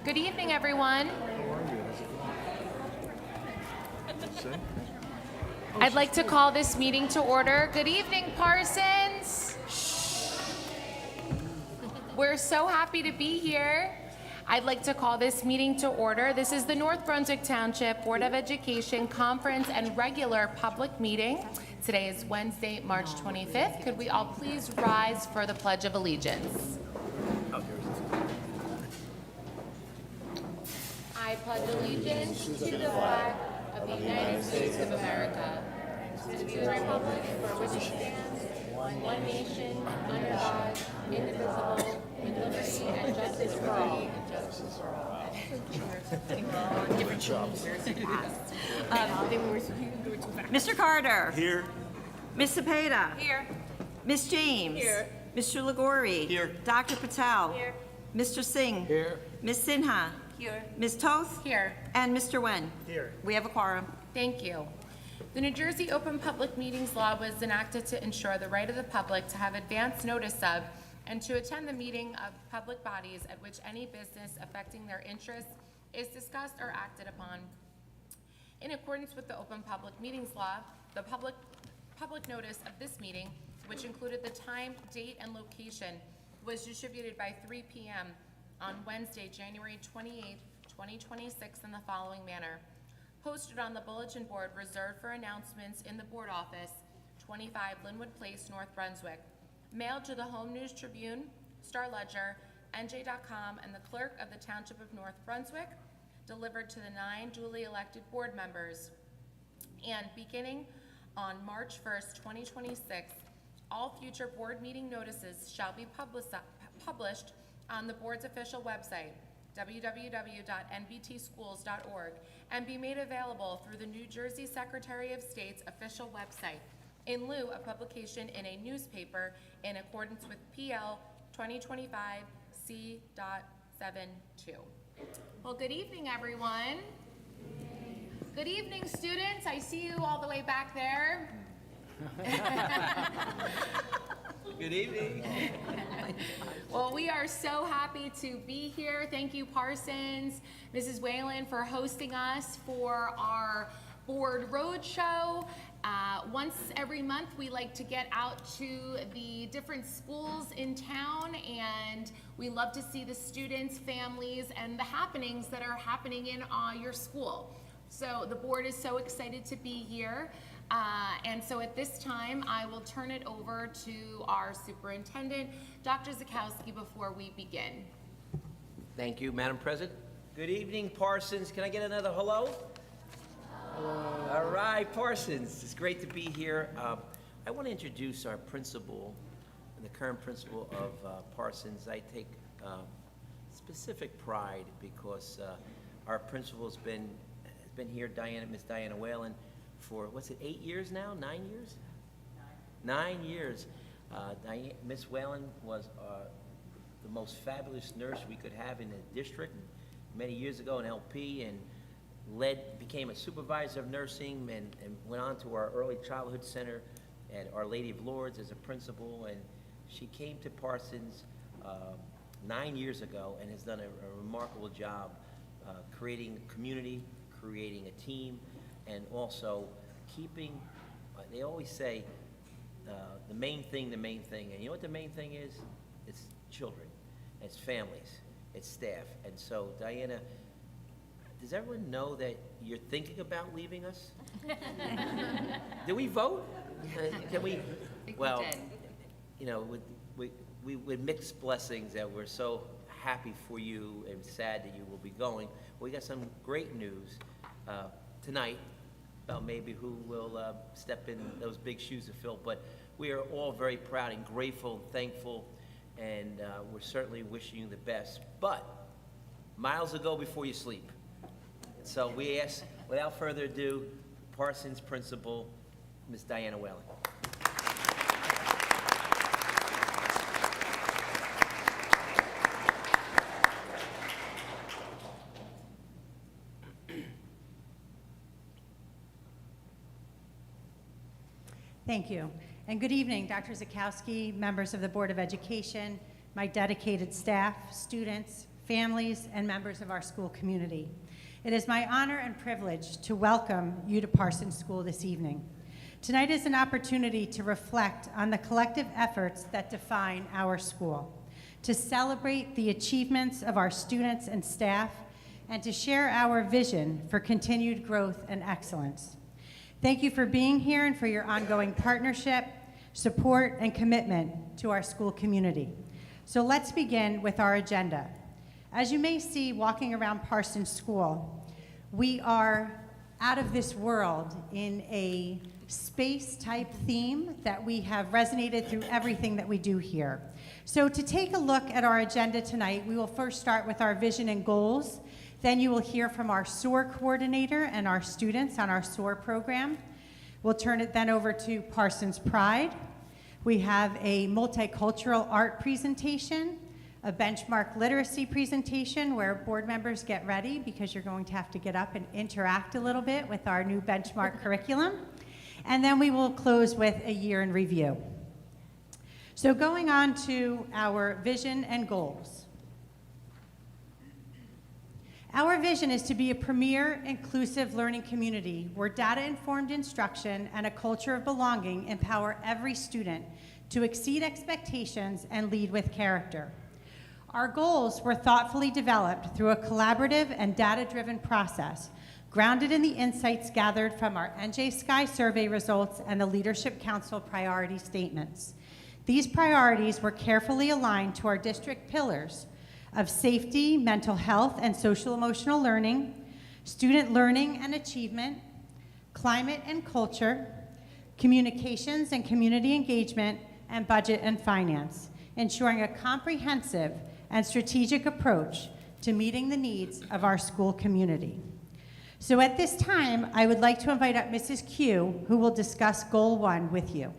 Good evening, everyone. I'd like to call this meeting to order. Good evening, Parsons. We're so happy to be here. I'd like to call this meeting to order. This is the North Brunswick Township Board of Education Conference and regular public meeting. Today is Wednesday, March 25th. Could we all please rise for the Pledge of Allegiance? I pledge allegiance to the flag of the United States of America, and to the republic for which it stands, one nation, under God, indivisible, with liberty and justice for all. Mr. Carter. Here. Ms. Cepeda. Here. Ms. James. Here. Mr. Liguori. Here. Dr. Patel. Here. Mr. Singh. Here. Ms. Sinha. Here. Ms. Toth. Here. And Mr. Wen. Here. We have a quorum. Thank you. The New Jersey Open Public Meetings Law was enacted to ensure the right of the public to have advance notice of and to attend the meeting of public bodies at which any business affecting their interests is discussed or acted upon. In accordance with the Open Public Meetings Law, the public notice of this meeting, which included the time, date, and location, was distributed by 3 p.m. on Wednesday, January 28, 2026 in the following manner. Posted on the bulletin board reserved for announcements in the board office, 25 Linwood Place, North Brunswick. Mailed to the Home News Tribune, Star Ledger, NJ.com, and the clerk of the Township of North Brunswick. Delivered to the 9 duly elected board members. And beginning on March 1st, 2026, all future board meeting notices shall be published on the board's official website, www.nbtschools.org, and be made available through the New Jersey Secretary of State's official website, in lieu of publication in a newspaper in accordance with PL 2025 C.72. Well, good evening, everyone. Good evening, students. I see you all the way back there. Good evening. Well, we are so happy to be here. Thank you, Parsons, Mrs. Whalen, for hosting us for our board roadshow. Once every month, we like to get out to the different schools in town, and we love to see the students, families, and the happenings that are happening in your school. So the board is so excited to be here. And so at this time, I will turn it over to our superintendent, Dr. Zakowski, before we begin. Thank you, Madam President. Good evening, Parsons. Can I get another hello? Hello. All right, Parsons. It's great to be here. I want to introduce our principal, the current principal of Parsons. I take specific pride because our principal has been here, Miss Diana Whalen, for, what's it, 8 years now? 9 years? 9 years. Miss Whalen was the most fabulous nurse we could have in the district many years ago in LP, and became a supervisor of nursing and went on to our early childhood center at Our Lady of Lourdes as a principal, and she came to Parsons 9 years ago and has done a remarkable job creating a community, creating a team, and also keeping, they always say, the main thing, and you know what the main thing is? It's children, it's families, it's staff. And so, Diana, does everyone know that you're thinking about leaving us? Did we vote? Can we? Well, you know, with mixed blessings that we're so happy for you and sad that you will be going. We got some great news tonight about maybe who will step in those big shoes to fill, but we are all very proud and grateful and thankful, and we're certainly wishing you the best. But miles to go before you sleep. So we ask, without further ado, Parsons Principal, Ms. Diana Whalen. Thank you. And good evening, Dr. Zakowski, members of the Board of Education, my dedicated staff, students, families, and members of our school community. It is my honor and privilege to welcome you to Parsons School this evening. Tonight is an opportunity to reflect on the collective efforts that define our school, to celebrate the achievements of our students and staff, and to share our vision for continued growth and excellence. Thank you for being here and for your ongoing partnership, support, and commitment to our school community. So let's begin with our agenda. As you may see walking around Parsons School, we are out of this world in a space-type theme that we have resonated through everything that we do here. So to take a look at our agenda tonight, we will first start with our vision and goals. Then you will hear from our SOAR coordinator and our students on our SOAR program. We'll turn it then over to Parsons Pride. We have a multicultural art presentation, a benchmark literacy presentation where board members get ready because you're going to have to get up and interact a little bit with our new benchmark curriculum. And then we will close with a year in review. So going on to our vision and goals. Our vision is to be a premier, inclusive learning community where data-informed instruction and a culture of belonging empower every student to exceed expectations and lead with character. Our goals were thoughtfully developed through a collaborative and data-driven process grounded in the insights gathered from our NJ Sky survey results and the Leadership Council priority statements. These priorities were carefully aligned to our district pillars of safety, mental health, and social-emotional learning, student learning and achievement, climate and culture, communications and community engagement, and budget and finance, ensuring a comprehensive and strategic approach to meeting the needs of our school community. So at this time, I would like to invite up Mrs. Q, who will discuss Goal 1 with you.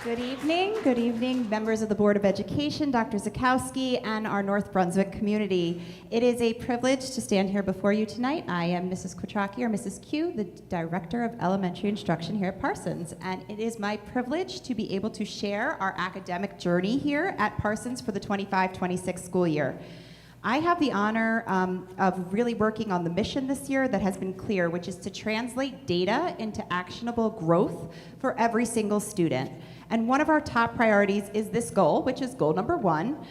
Good evening, members of the Board of Education, Dr. Zakowski, and our North Brunswick community. It is a privilege to stand here before you tonight. I am Mrs. Quatrocki, or Mrs. Q, the Director of Elementary Instruction here at Parsons, and it is my privilege to be able to share our academic journey here at Parsons for the 25-26 school year. I have the honor of really working on the mission this year that has been clear, which is to translate data into actionable growth for every single student. And one of our top priorities is this goal, which is goal number 1,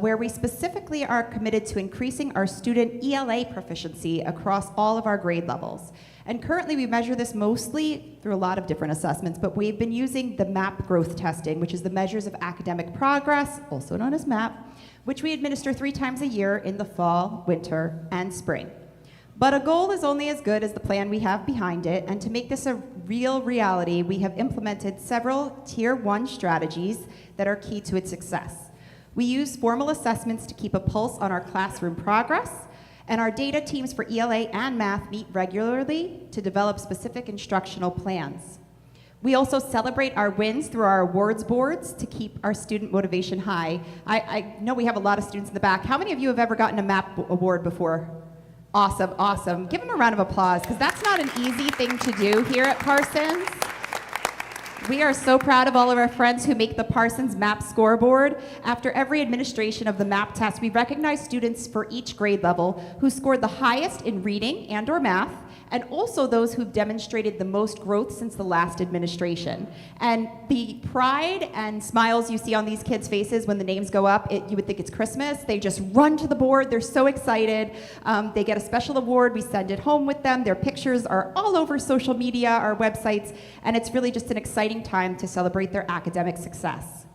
where we specifically are committed to increasing our student ELA proficiency across all of our grade levels. And currently we measure this mostly through a lot of different assessments, but we've been using the MAP growth testing, which is the measures of academic progress, also known as MAP, which we administer 3 times a year in the fall, winter, and spring. But a goal is only as good as the plan we have behind it, and to make this a real reality, we have implemented several Tier 1 strategies that are key to its success. We use formal assessments to keep a pulse on our classroom progress, and our data teams for ELA and math meet regularly to develop specific instructional plans. We also celebrate our wins through our awards boards to keep our student motivation high. I know we have a lot of students in the back. How many of you have ever gotten a MAP award before? Awesome, awesome. Give them a round of applause, because that's not an easy thing to do here at Parsons. We are so proud of all of our friends who make the Parsons MAP scoreboard. After every administration of the MAP test, we recognize students for each grade level who scored the highest in reading and/or math, and also those who've demonstrated the most growth since the last administration. And the pride and smiles you see on these kids' faces when the names go up, you would think it's Christmas. They just run to the board. They're so excited. They get a special award. We send it home with them. Their pictures are all over social media, our websites, and it's really just an exciting time to celebrate their academic success.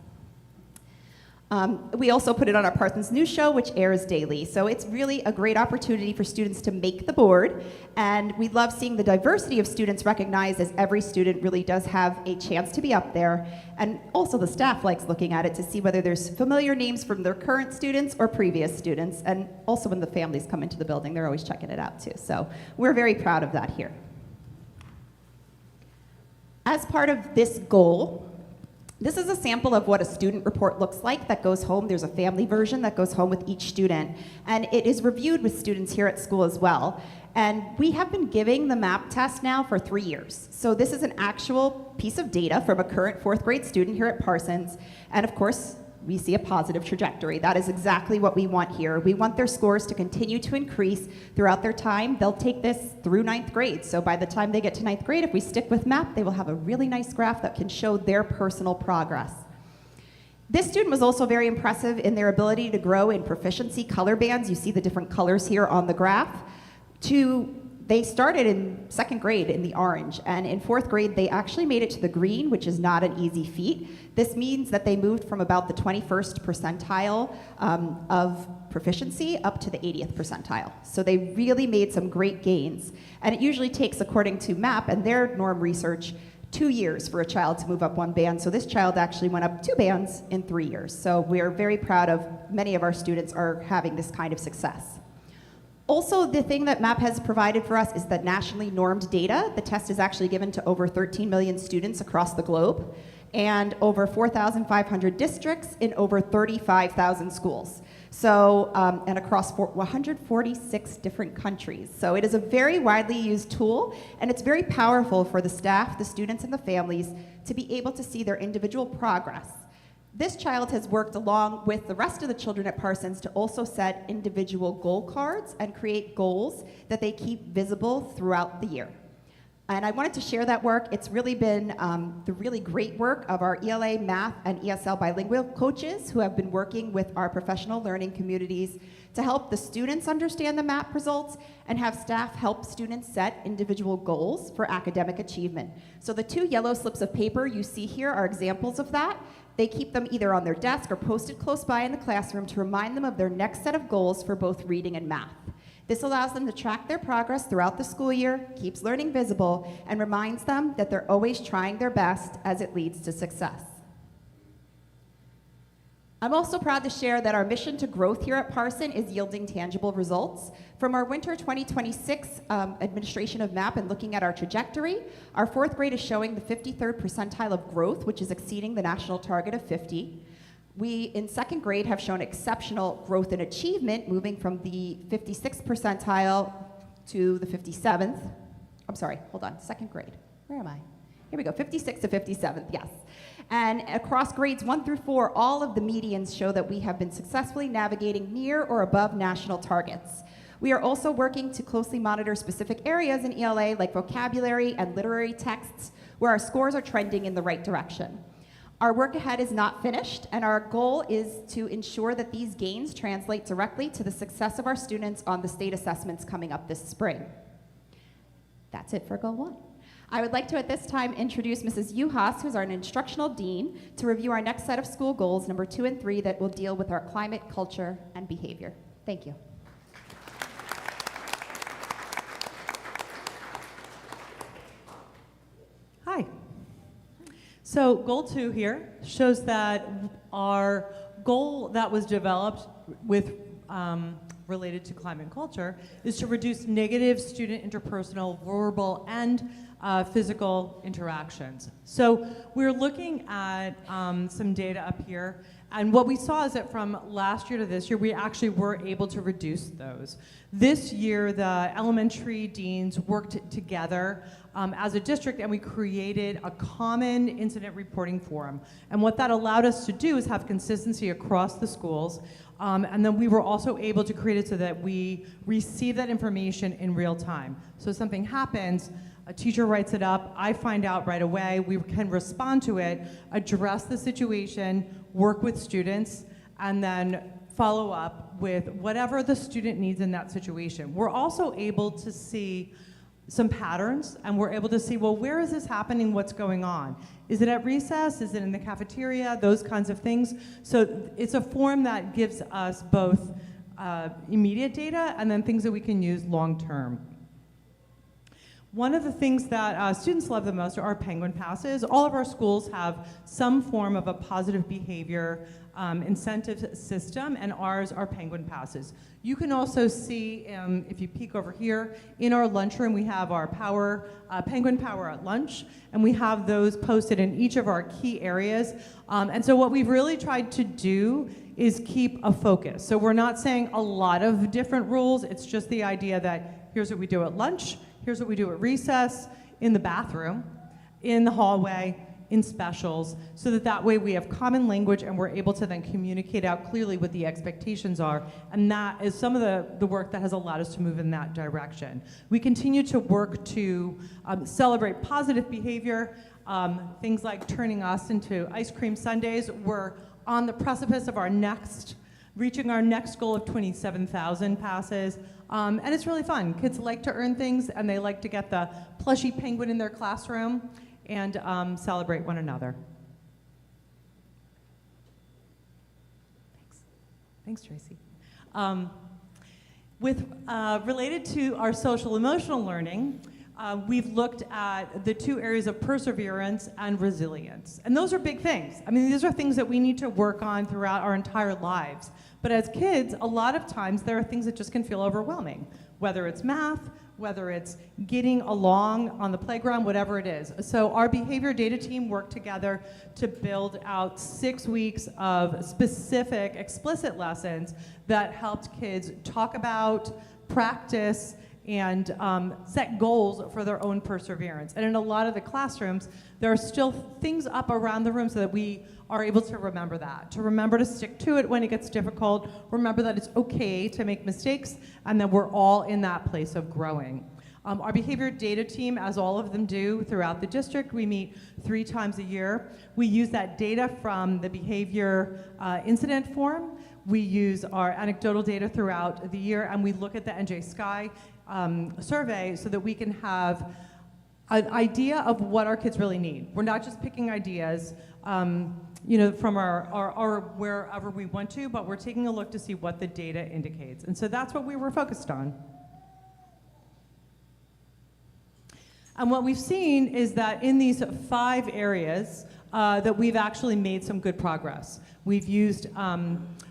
We also put it on our Parsons News Show, which airs daily. So it's really a great opportunity for students to make the board. And we love seeing the diversity of students recognized, as every student really does have a chance to be up there. And also the staff likes looking at it to see whether there's familiar names from their current students or previous students. And also when the families come into the building, they're always checking it out too. So we're very proud of that here. As part of this goal, This is a sample of what a student report looks like that goes home. There's a family version that goes home with each student, and it is reviewed with students here at school as well. And we have been giving the MAP test now for 3 years. So this is an actual piece of data from a current 4th grade student here at Parsons, and of course, we see a positive trajectory. That is exactly what we want here. We want their scores to continue to increase throughout their time. They'll take this through 9th grade. So by the time they get to 9th grade, if we stick with MAP, they will have a really nice graph that can show their personal progress. This student was also very impressive in their ability to grow in proficiency color bands. You see the different colors here on the graph. They started in 2nd grade in the orange, and in 4th grade, they actually made it to the green, which is not an easy feat. This means that they moved from about the 21st percentile of proficiency up to the 80th percentile. So they really made some great gains. And it usually takes, according to MAP and their norm research, 2 years for a child to move up 1 band. So this child actually went up 2 bands in 3 years. So we're very proud of many of our students are having this kind of success. Also, the thing that MAP has provided for us is the nationally normed data. The test is actually given to over 13 million students across the globe and over 4,500 districts in over 35,000 schools. So, and across 146 different countries. So it is a very widely used tool, and it's very powerful for the staff, the students, and the families to be able to see their individual progress. This child has worked along with the rest of the children at Parsons to also set individual goal cards and create goals that they keep visible throughout the year. And I wanted to share that work. It's really been the really great work of our ELA, math, and ESL bilingual coaches who have been working with our professional learning communities to help the students understand the MAP results and have staff help students set individual goals for academic achievement. So the 2 yellow slips of paper you see here are examples of that. They keep them either on their desk or posted close by in the classroom to remind them of their next set of goals for both reading and math. This allows them to track their progress throughout the school year, keeps learning visible, and reminds them that they're always trying their best as it leads to success. I'm also proud to share that our mission to growth here at Parson is yielding tangible results. From our winter 2026 administration of MAP and looking at our trajectory, our 4th grade is showing the 53rd percentile of growth, which is exceeding the national target of 50. We, in 2nd grade, have shown exceptional growth and achievement, moving from the 56th percentile to the 57th. I'm sorry, hold on, 2nd grade. Where am I? Here we go, 56th to 57th, yes. And across grades 1 through 4, all of the medians show that we have been successfully navigating near or above national targets. We are also working to closely monitor specific areas in ELA like vocabulary and literary texts where our scores are trending in the right direction. Our work ahead is not finished, and our goal is to ensure that these gains translate directly to the success of our students on the state assessments coming up this spring. That's it for Goal 1. I would like to at this time introduce Mrs. Uhas, who's our instructional dean, to review our next set of school goals, number 2 and 3, that will deal with our climate, culture, and behavior. Thank you. Hi. So goal 2 here shows that our goal that was developed with related to climate and culture is to reduce negative student interpersonal, verbal, and physical interactions. So we're looking at some data up here, and what we saw is that from last year to this year, we actually were able to reduce those. This year, the elementary deans worked together as a district, and we created a common incident reporting forum. And what that allowed us to do is have consistency across the schools. And then we were also able to create it so that we receive that information in real time. So something happens, a teacher writes it up, I find out right away, we can respond to it, address the situation, work with students, and then follow up with whatever the student needs in that situation. We're also able to see some patterns, and we're able to see, well, where is this happening? What's going on? Is it at recess? Is it in the cafeteria? Those kinds of things. So it's a form that gives us both immediate data and then things that we can use long term. One of the things that students love the most are our penguin passes. All of our schools have some form of a positive behavior incentive system, and ours are penguin passes. You can also see, if you peek over here, in our lunchroom we have our penguin power at lunch, and we have those posted in each of our key areas. And so what we've really tried to do is keep a focus. So we're not saying a lot of different rules, it's just the idea that here's what we do at lunch, here's what we do at recess, in the bathroom, in the hallway, in specials, so that way we have common language and we're able to then communicate out clearly what the expectations are. And that is some of the work that has allowed us to move in that direction. We continue to work to celebrate positive behavior, things like turning us into ice cream sundaes. We're on the precipice of reaching our next goal of 27,000 passes. And it's really fun. Kids like to earn things, and they like to get the plushy penguin in their classroom and celebrate one another. Thanks, Tracy. Related to our social emotional learning, we've looked at the two areas of perseverance and resilience. And those are big things. I mean, these are things that we need to work on throughout our entire lives. But as kids, a lot of times there are things that just can feel overwhelming, whether it's math, whether it's getting along on the playground, whatever it is. So our behavior data team worked together to build out 6 weeks of specific, explicit lessons that helped kids talk about, practice, and set goals for their own perseverance. And in a lot of the classrooms, there are still things up around the room so that we are able to remember that, to remember to stick to it when it gets difficult, remember that it's okay to make mistakes, and that we're all in that place of growing. Our behavior data team, as all of them do throughout the district, we meet 3 times a year. We use that data from the behavior incident form. We use our anecdotal data throughout the year, and we look at the NJ Sky survey so that we can have an idea of what our kids really need. We're not just picking ideas from our wherever we want to, but we're taking a look to see what the data indicates. And so that's what we were focused on. And what we've seen is that in these 5 areas that we've actually made some good progress. We've used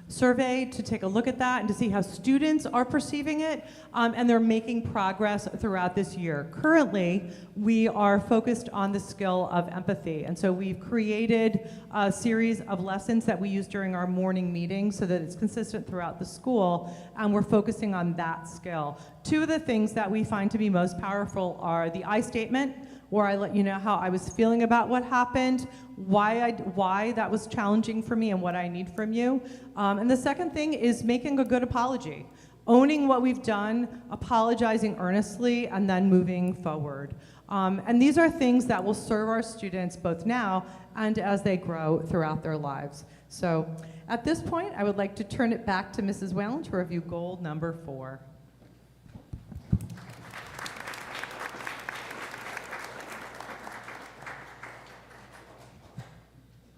survey to take a look at that and to see how students are perceiving it, and they're making progress throughout this year. Currently, we are focused on the skill of empathy, and so we've created a series of lessons that we use during our morning meetings so that it's consistent throughout the school, and we're focusing on that skill. 2 of the things that we find to be most powerful are the I statement, where I let you know how I was feeling about what happened, why that was challenging for me, and what I need from you. And the second thing is making a good apology. Owning what we've done, apologizing earnestly, and then moving forward. And these are things that will serve our students both now and as they grow throughout their lives. So at this point, I would like to turn it back to Mrs. Whalen to review goal number 4.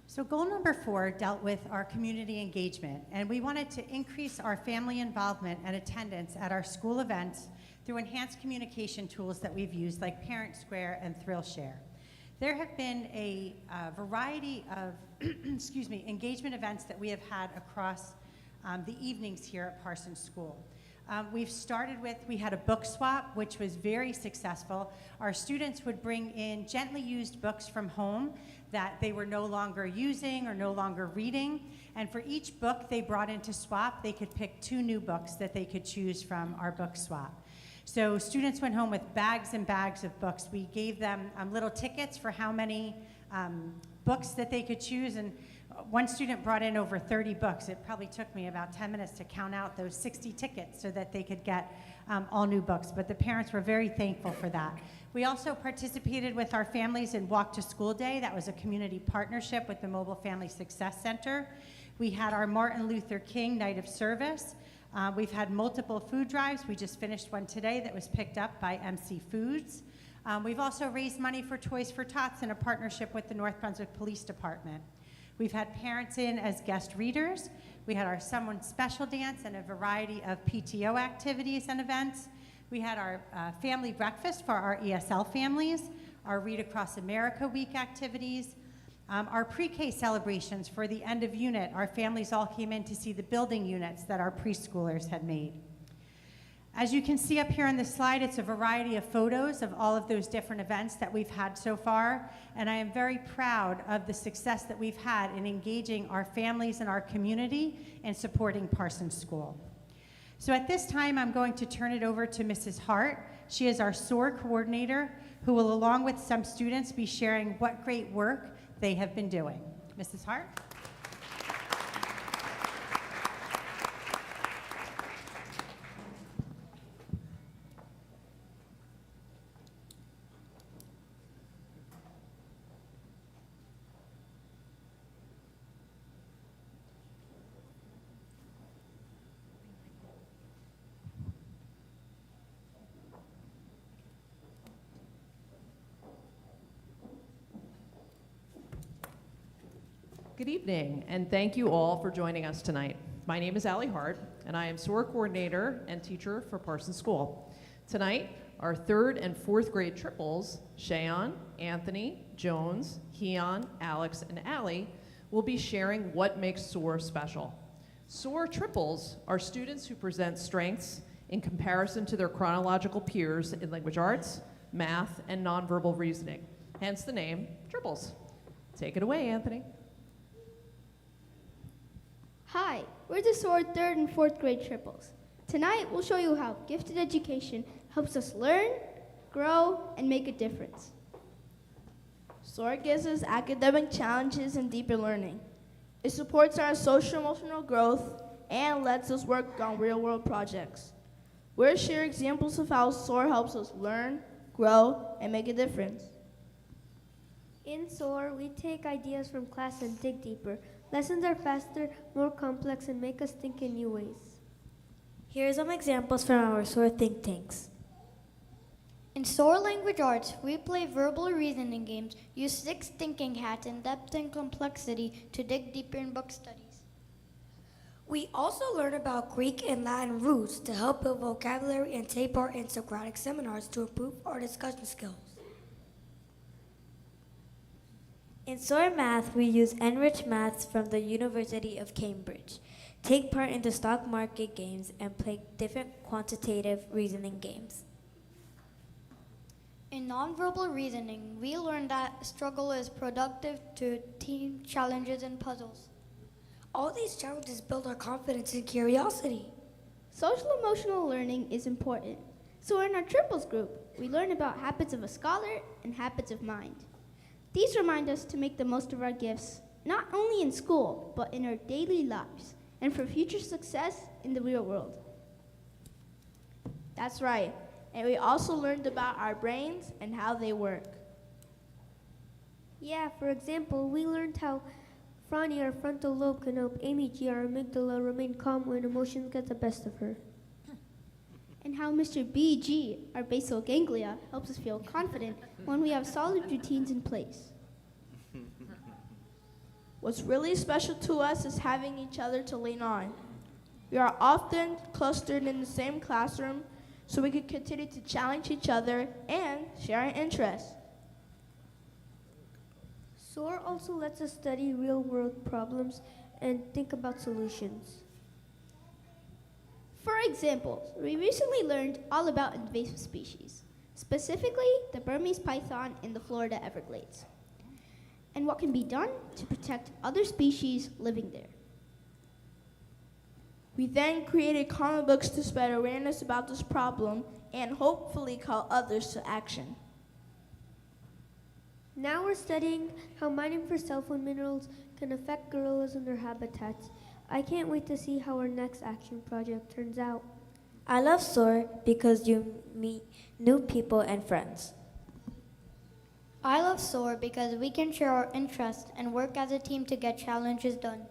So goal number 4 dealt with our community engagement, and we wanted to increase our family involvement and attendance at our school events through enhanced communication tools that we've used, like Parent Square and ThrillShare. There have been a variety of engagement events that we have had across the evenings here at Parsons School. We had a book swap, which was very successful. Our students would bring in gently used books from home that they were no longer using or no longer reading. And for each book they brought in to swap, they could pick 2 new books that they could choose from our book swap. So students went home with bags and bags of books. We gave them little tickets for how many books that they could choose. And one student brought in over 30 books. It probably took me about 10 minutes to count out those 60 tickets so that they could get all new books. But the parents were very thankful for that. We also participated with our families in Walk to School Day. That was a community partnership with the Mobile Family Success Center. We had our Martin Luther King Night of Service. We've had multiple food drives. We just finished one today that was picked up by MC Foods. We've also raised money for Toys for Tots in a partnership with the North Brunswick Police Department. We've had parents in as guest readers. We had our Someone Special dance and a variety of PTO activities and events. We had our family breakfast for our ESL families, our Read Across America Week activities, our pre-K celebrations for the end of unit. Our families all came in to see the building units that our preschoolers had made. As you can see up here on the slide, it's a variety of photos of all of those different events that we've had so far, and I am very proud of the success that we've had in engaging our families and our community and supporting Parsons School. So at this time, I'm going to turn it over to Mrs. Hart. She is our SOAR coordinator, who will, along with some students, be sharing what great work they have been doing. Mrs. Hart? Good evening, and thank you all for joining us tonight. My name is Allie Hart, and I am SOAR coordinator and teacher for Parsons School. Tonight, our 3rd and 4th grade triples, Shayon, Anthony, Jones, Keon, Alex, and Allie, will be sharing what makes SOAR special. SOAR triples are students who present strengths in comparison to their chronological peers in language arts, math, and nonverbal reasoning, hence the name triples. Take it away, Anthony. Hi, we're the SOAR 3rd and 4th grade triples. Tonight, we'll show you how gifted education helps us learn, grow, and make a difference. SOAR gives us academic challenges and deeper learning. It supports our social-emotional growth and lets us work on real-world projects. We'll share examples of how SOAR helps us learn, grow, and make a difference. In SOAR, we take ideas from class and dig deeper. Lessons are faster, more complex, and make us think in new ways. Here are some examples from our SOAR think tanks. In SOAR Language Arts, we play verbal reasoning games, use 6 thinking hats in depth and complexity to dig deeper in book studies. We also learn about Greek and Latin roots to help build vocabulary and take part in Socratic seminars to improve our discussion skills. In SOAR Math, we use enriched maths from the University of Cambridge, take part in the stock market games, and play different quantitative reasoning games. In nonverbal reasoning, we learn that struggle is productive to team challenges and puzzles. All these challenges build our confidence and curiosity. Social-emotional learning is important. So in our triples group, we learn about habits of a scholar and habits of mind. These remind us to make the most of our gifts, not only in school, but in our daily lives, and for future success in the real world. That's right. And we also learned about our brains and how they work. Yeah, for example, we learned how Franny, our frontal lobe, can help Amy G, our amygdala, remain calm when emotions get the best of her. And how Mr. BG, our basal ganglia, helps us feel confident when we have solid routines in place. What's really special to us is having each other to lean on. We are often clustered in the same classroom, so we can continue to challenge each other and share our interests. SOAR also lets us study real-world problems and think about solutions. For example, we recently learned all about invasive species, specifically the Burmese python in the Florida Everglades, and what can be done to protect other species living there. We then created comic books to spread awareness about this problem and hopefully call others to action. Now we're studying how mining for cell phone minerals can affect gorillas and their habitats. I can't wait to see how our next action project turns out. I love SOAR because you meet new people and friends. I love SOAR because we can share our interests and work as a team to get challenges done.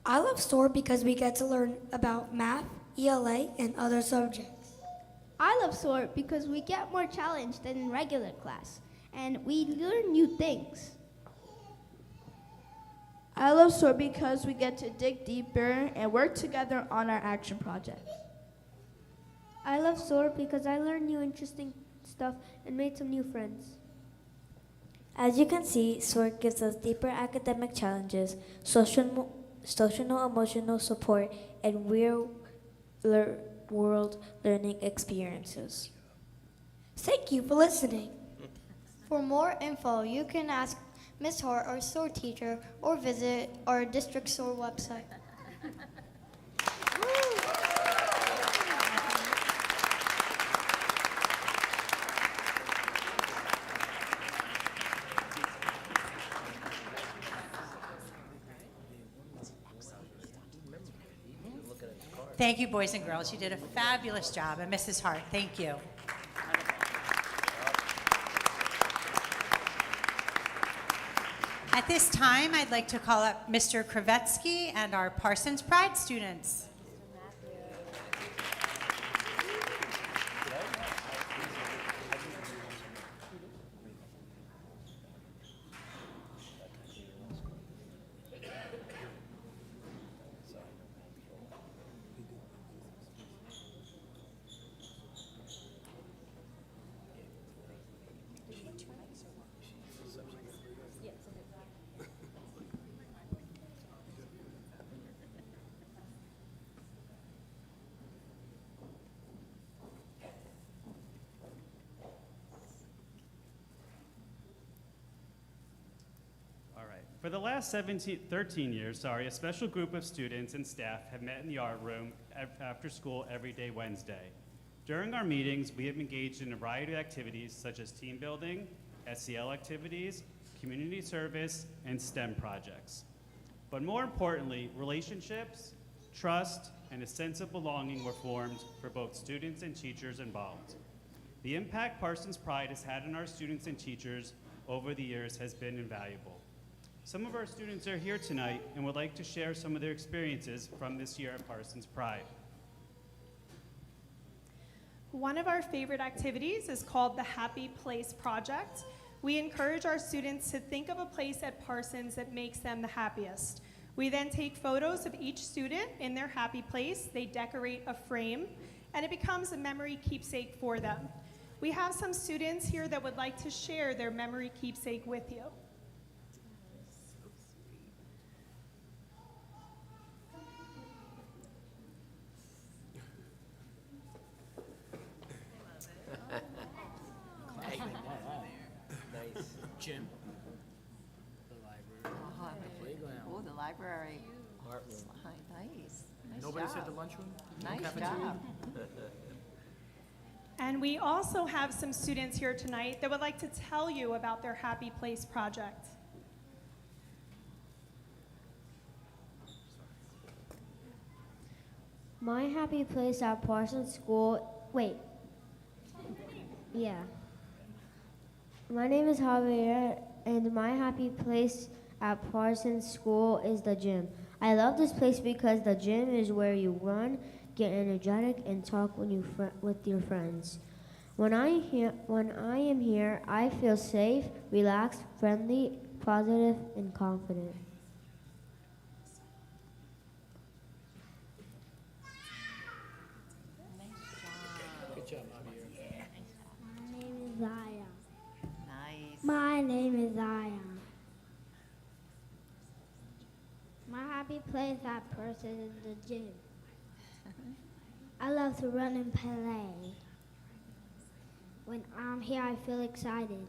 I love SOAR because we get to learn about math, ELA, and other subjects. I love SOAR because we get more challenged than in regular class, and we learn new things. I love SOAR because we get to dig deeper and work together on our action projects. I love SOAR because I learned new interesting stuff and made some new friends. As you can see, SOAR gives us deeper academic challenges, social emotional support, and real-world learning experiences. Thank you for listening. For more info, you can ask Ms. Hart, our SOAR teacher, or visit our district SOAR website. Thank you, boys and girls. You did a fabulous job. And Mrs. Hart, thank you. At this time, I'd like to call up Mr. Kravetsky and our Parsons Pride students. For the last 13 years, a special group of students and staff have met in the art room after school every day Wednesday. During our meetings, we have engaged in a variety of activities such as team building, SEL activities, community service, and STEM projects. But more importantly, relationships, trust, and a sense of belonging were formed for both students and teachers involved. The impact Parsons Pride has had on our students and teachers over the years has been invaluable. Some of our students are here tonight and would like to share some of their experiences from this year at Parsons Pride. One of our favorite activities is called the Happy Place Project. We encourage our students to think of a place at Parsons that makes them the happiest. We then take photos of each student in their happy place, they decorate a frame, and it becomes a memory keepsake for them. We have some students here that would like to share their memory keepsake with you. Gym. The library. The playground. Oh, the library. Art room. Nice. Nobody job. said the lunchroom? No Nice cafeteria? job. And we also have some students here tonight that would like to tell you about their Happy Place project. My happy place at Parsons School, My name is Javier, and my happy place at Parsons School is the gym. I love this place because the gym is where you run, get energetic, and talk with your friends. When I am here, I feel safe, relaxed, friendly, positive, and confident. Good job, Javier. My name is Zaya. Nice. My name is Zaya. My happy place at Parsons is the gym. I love to run and play. When I'm here, I feel excited.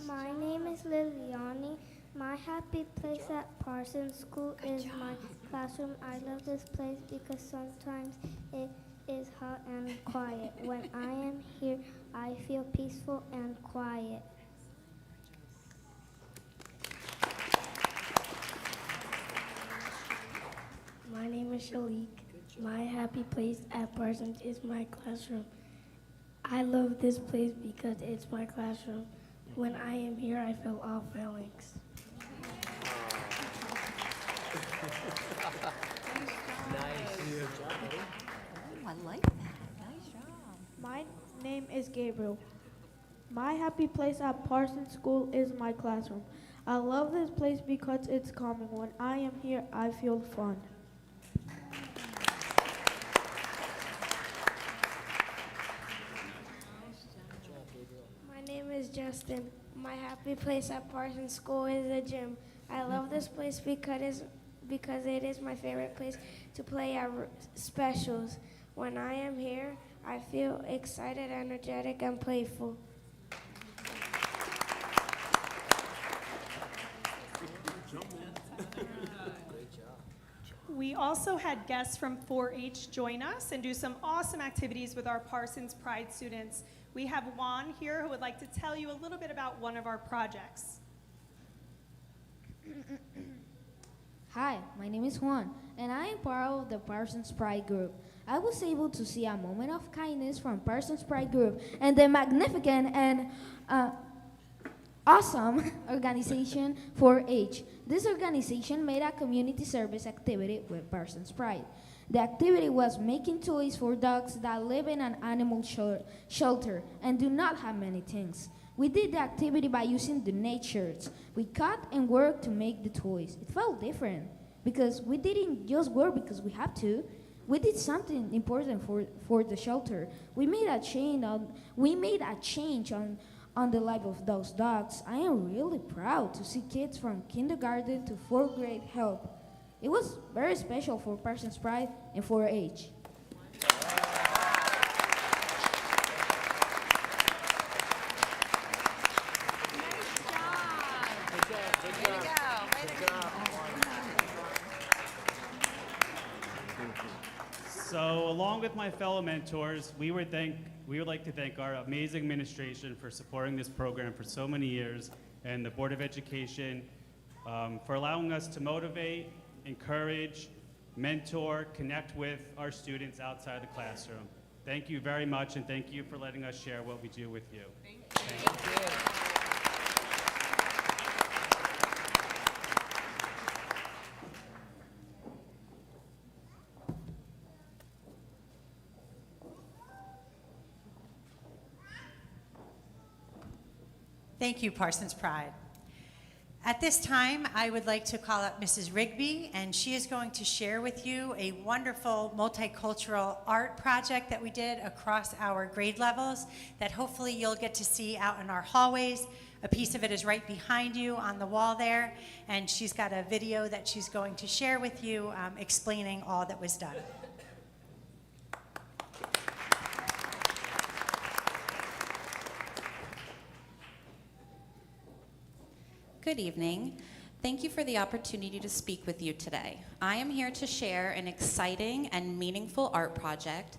My name is Liliani. My happy place at Parsons School is my classroom. I love this place because sometimes it is hot and quiet. When I am here, I feel peaceful and quiet. My name is Shalik. My happy place at Parsons is my classroom. I love this place because it's my classroom. When I am here, I feel all feelings. Oh, I like that. Nice job. My name is Gabriel. My happy place at Parsons School is my classroom. I love this place because it's calming. When I am here, I feel fun. My name is Justin. My happy place at Parsons School is the gym. I love this place because it is my favorite place to play at specials. When I am here, I feel excited, energetic, and playful. We also had guests from 4-H join us and do some awesome activities with our Parsons Pride students. We have Juan here who would like to tell you a little bit about one of our projects. Hi, my name is Juan, and I am part of the Parsons Pride group. I was able to see a moment of kindness from Parsons Pride group and the magnificent and awesome organization 4-H. This organization made a community service activity with Parsons Pride. The activity was making toys for dogs that live in an animal shelter and do not have many things. We did the activity by using donators. We cut and worked to make the toys. It felt different because we didn't just work because we have to. We did something important for the shelter. We made a change on the life of those dogs. I am really proud to see kids from kindergarten to 4th grade help. It was very special for Parsons Pride and 4-H. So, along with my fellow mentors, we would like to thank our amazing administration for supporting this program for so many years, and the Board of Education for allowing us to motivate, encourage, mentor, connect with our students outside the classroom. Thank you very much, and thank you for letting us share what we do with you. Thank you. Thank you, Parsons Pride. At this time, I would like to call up Mrs. Rigby, and she is going to share with you a wonderful multicultural art project that we did across our grade levels that hopefully you'll get to see out in our hallways. A piece of it is right behind you on the wall there, and she's got a video that she's going to share with you explaining all that was done. Good evening. Thank you for the opportunity to speak with you today. I am here to share an exciting and meaningful art project.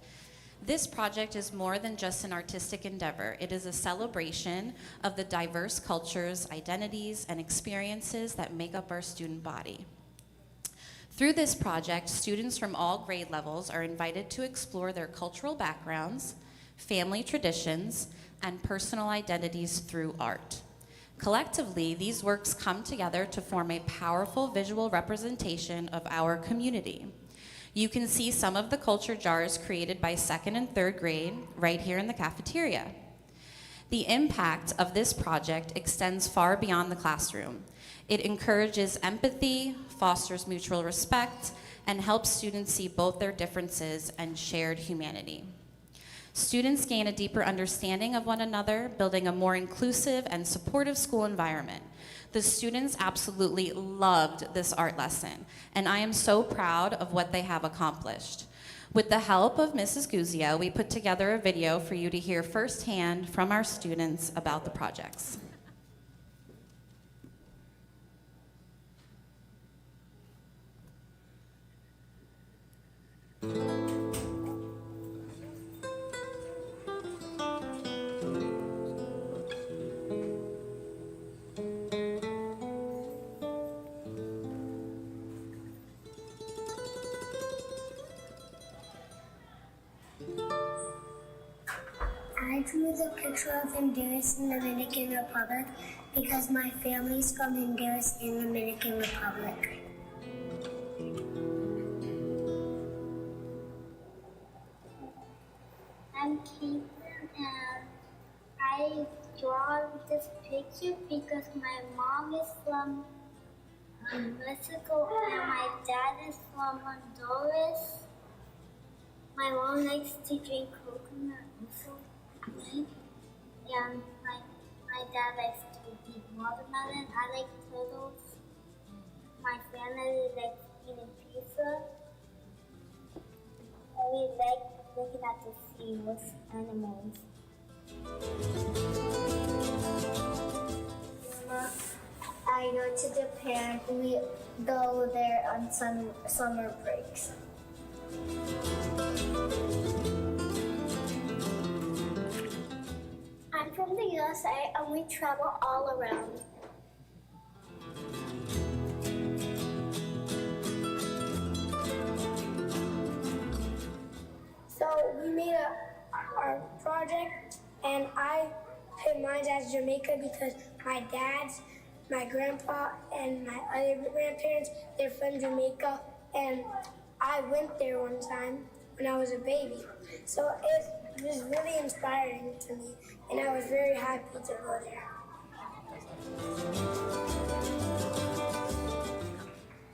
This project is more than just an artistic endeavor. It is a celebration of the diverse cultures, identities, and experiences that make up our student body. Through this project, students from all grade levels are invited to explore their cultural backgrounds, family traditions, and personal identities through art. Collectively, these works come together to form a powerful visual representation of our community. You can see some of the culture jars created by 2nd and 3rd grade right here in the cafeteria. The impact of this project extends far beyond the classroom. It encourages empathy, fosters mutual respect, and helps students see both their differences and shared humanity. Students gain a deeper understanding of one another, building a more inclusive and supportive school environment. The students absolutely loved this art lesson, and I am so proud of what they have accomplished. With the help of Mrs. Guzio, we put together a video for you to hear firsthand from our students about the projects. I drew the picture of Honduras in the Dominican Republic because my family's from Honduras in the Dominican Republic. I'm Caitlin, and I drawn this picture because my mom is from Mexico and my dad is from Honduras. My mom likes to drink coconut milk, and my dad likes to eat watermelon. I like turtles. My family likes eating pizza. And we like looking at the sea with animals. I go to Japan. We go there on some summer breaks. I'm from the USA and we travel all around. So we made our project, and I picked mine as Jamaica because my grandpa, and my other grandparents, they're from Jamaica, and I went there one time when I was a baby. So it was really inspiring to me, and I was very happy to go there.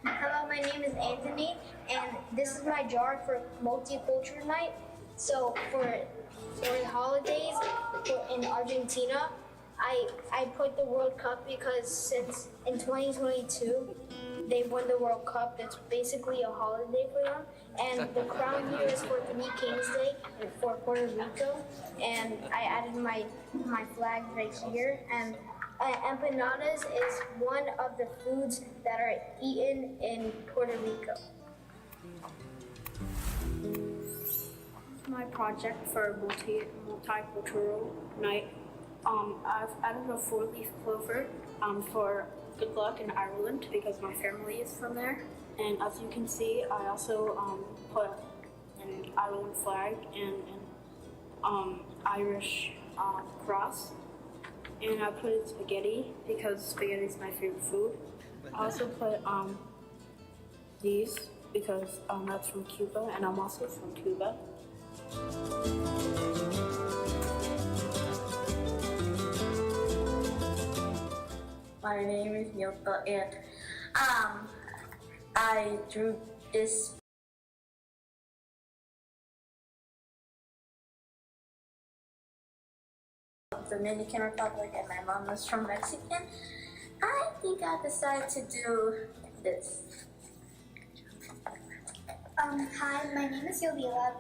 Hello, my name is Anthony, and this is my jar for multicultural night. So for the holidays in Argentina, I put the World Cup because since in 2022 they won the World Cup, it's basically a holiday for them. And the crown here is for Three Kings Day for Puerto Rico, and I added my flag right here. And empanadas is one of the foods that are eaten in Puerto Rico. My project for multicultural night. I've added a 4-leaf clover for good luck in Ireland because my family is from there. And as you can see, I also put an Ireland flag and an Irish cross. And I put in spaghetti because spaghetti is my favorite food. I also put these because that's from Cuba, and I'm also from Cuba. My name is Yoko, and I drew this Dominican Republic, and my mom is from Mexican. I think I decided to do this. Hi, my name is Yolila,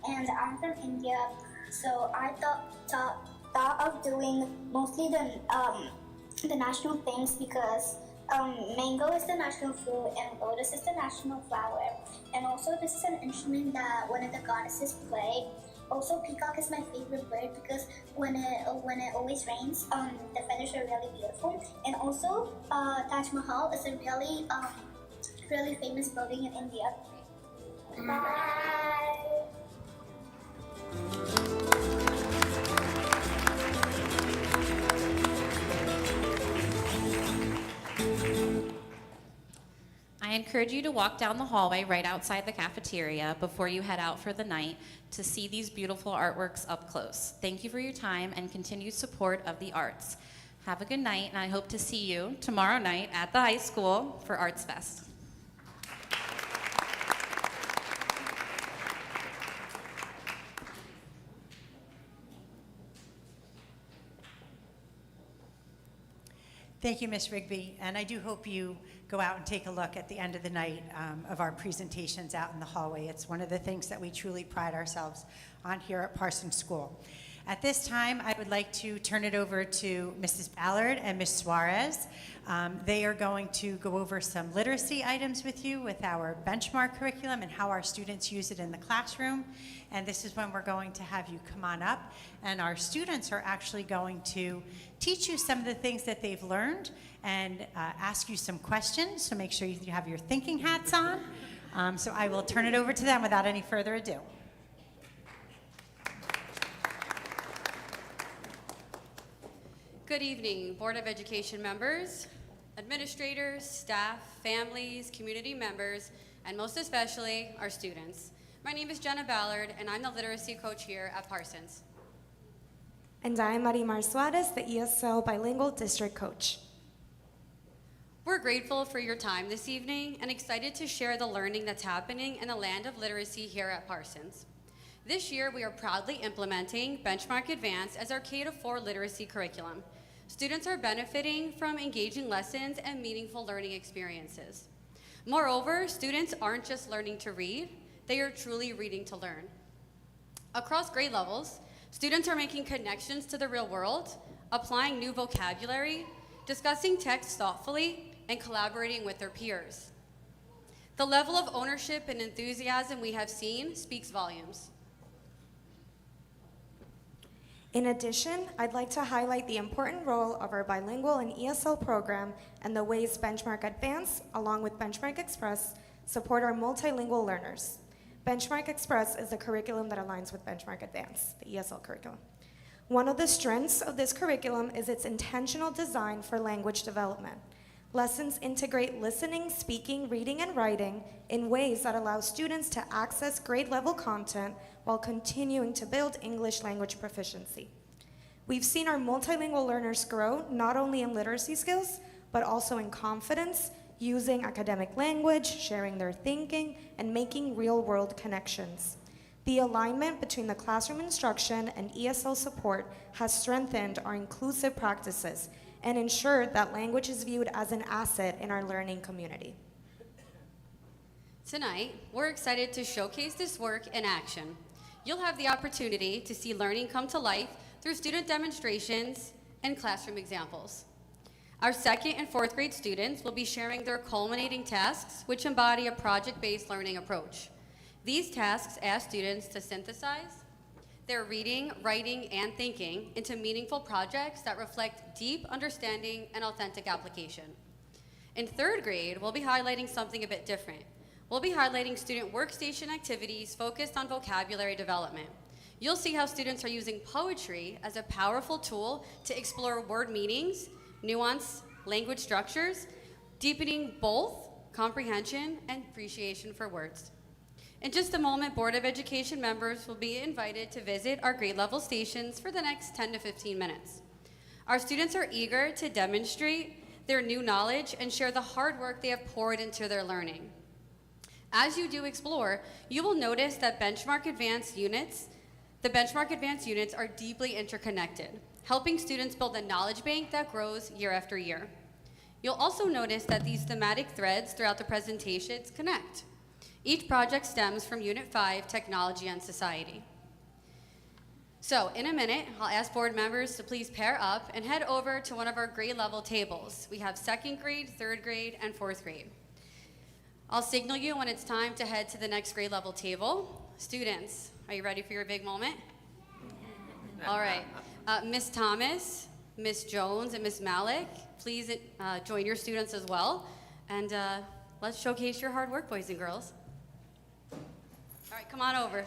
and I'm from India. So I thought of doing mostly the national things because mango is the national fruit and lotus is the national flower. And also this is an instrument that one of the goddesses play. Also, peacock is my favorite bird because when it always rains, the feathers are really beautiful. And also, Taj Mahal is a really famous building in India. Bye. I encourage you to walk down the hallway right outside the cafeteria before you head out for the night to see these beautiful artworks up close. Thank you for your time and continued support of the arts. Have a good night, and I hope to see you tomorrow night at the high school for Arts Fest. Thank you, Ms. Rigby, and I do hope you go out and take a look at the end of the night of our presentations out in the hallway. It's one of the things that we truly pride ourselves on here at Parsons School. At this time, I would like to turn it over to Mrs. Ballard and Ms. Suarez. They are going to go over some literacy items with you with our benchmark curriculum and how our students use it in the classroom. And this is when we're going to have you come on up. And our students are actually going to teach you some of the things that they've learned and ask you some questions. So make sure you have your thinking hats on. So I will turn it over to them without any further ado. Good evening, Board of Education members, administrators, staff, families, community members, and most especially our students. My name is Jenna Ballard, and I'm the literacy coach here at Parsons. And I am Marimar Suarez, the ESL Bilingual District Coach. We're grateful for your time this evening and excited to share the learning that's happening in the land of literacy here at Parsons. This year, we are proudly implementing Benchmark Advance as our K-4 literacy curriculum. Students are benefiting from engaging lessons and meaningful learning experiences. Moreover, students aren't just learning to read, they are truly reading to learn. Across grade levels, students are making connections to the real world, applying new vocabulary, discussing text thoughtfully, and collaborating with their peers. The level of ownership and enthusiasm we have seen speaks volumes. In addition, I'd like to highlight the important role of our bilingual and ESL program and the ways Benchmark Advance, along with Benchmark Express, support our multilingual learners. Benchmark Express is the curriculum that aligns with Benchmark Advance, the ESL curriculum. One of the strengths of this curriculum is its intentional design for language development. Lessons integrate listening, speaking, reading, and writing in ways that allow students to access grade-level content while continuing to build English language proficiency. We've seen our multilingual learners grow not only in literacy skills, but also in confidence, using academic language, sharing their thinking, and making real-world connections. The alignment between the classroom instruction and ESL support has strengthened our inclusive practices and ensured that language is viewed as an asset in our learning community. Tonight, we're excited to showcase this work in action. You'll have the opportunity to see learning come to life through student demonstrations and classroom examples. Our 2nd and 4th grade students will be sharing their culminating tasks, which embody a project-based learning approach. These tasks ask students to synthesize their reading, writing, and thinking into meaningful projects that reflect deep understanding and authentic application. In 3rd grade, we'll be highlighting something a bit different. We'll be highlighting student workstation activities focused on vocabulary development. You'll see how students are using poetry as a powerful tool to explore word meanings, nuance, language structures, deepening both comprehension and appreciation for words. In just a moment, Board of Education members will be invited to visit our grade level stations for the next 10 to 15 minutes. Our students are eager to demonstrate their new knowledge and share the hard work they have poured into their learning. As you do explore, you will notice that the Benchmark Advance units are deeply interconnected, helping students build a knowledge bank that grows year after year. You'll also notice that these thematic threads throughout the presentations connect. Each project stems from Unit 5, Technology and Society. So in a minute, I'll ask board members to please pair up and head over to one of our grade level tables. We have 2nd grade, 3rd grade, and 4th grade. I'll signal you when it's time to head to the next grade level table. Students, are you ready for your big moment? All right. Ms. Thomas, Ms. Jones, and Ms. Malik, please join your students as well. And let's showcase your hard work, boys and girls. All right, come on over.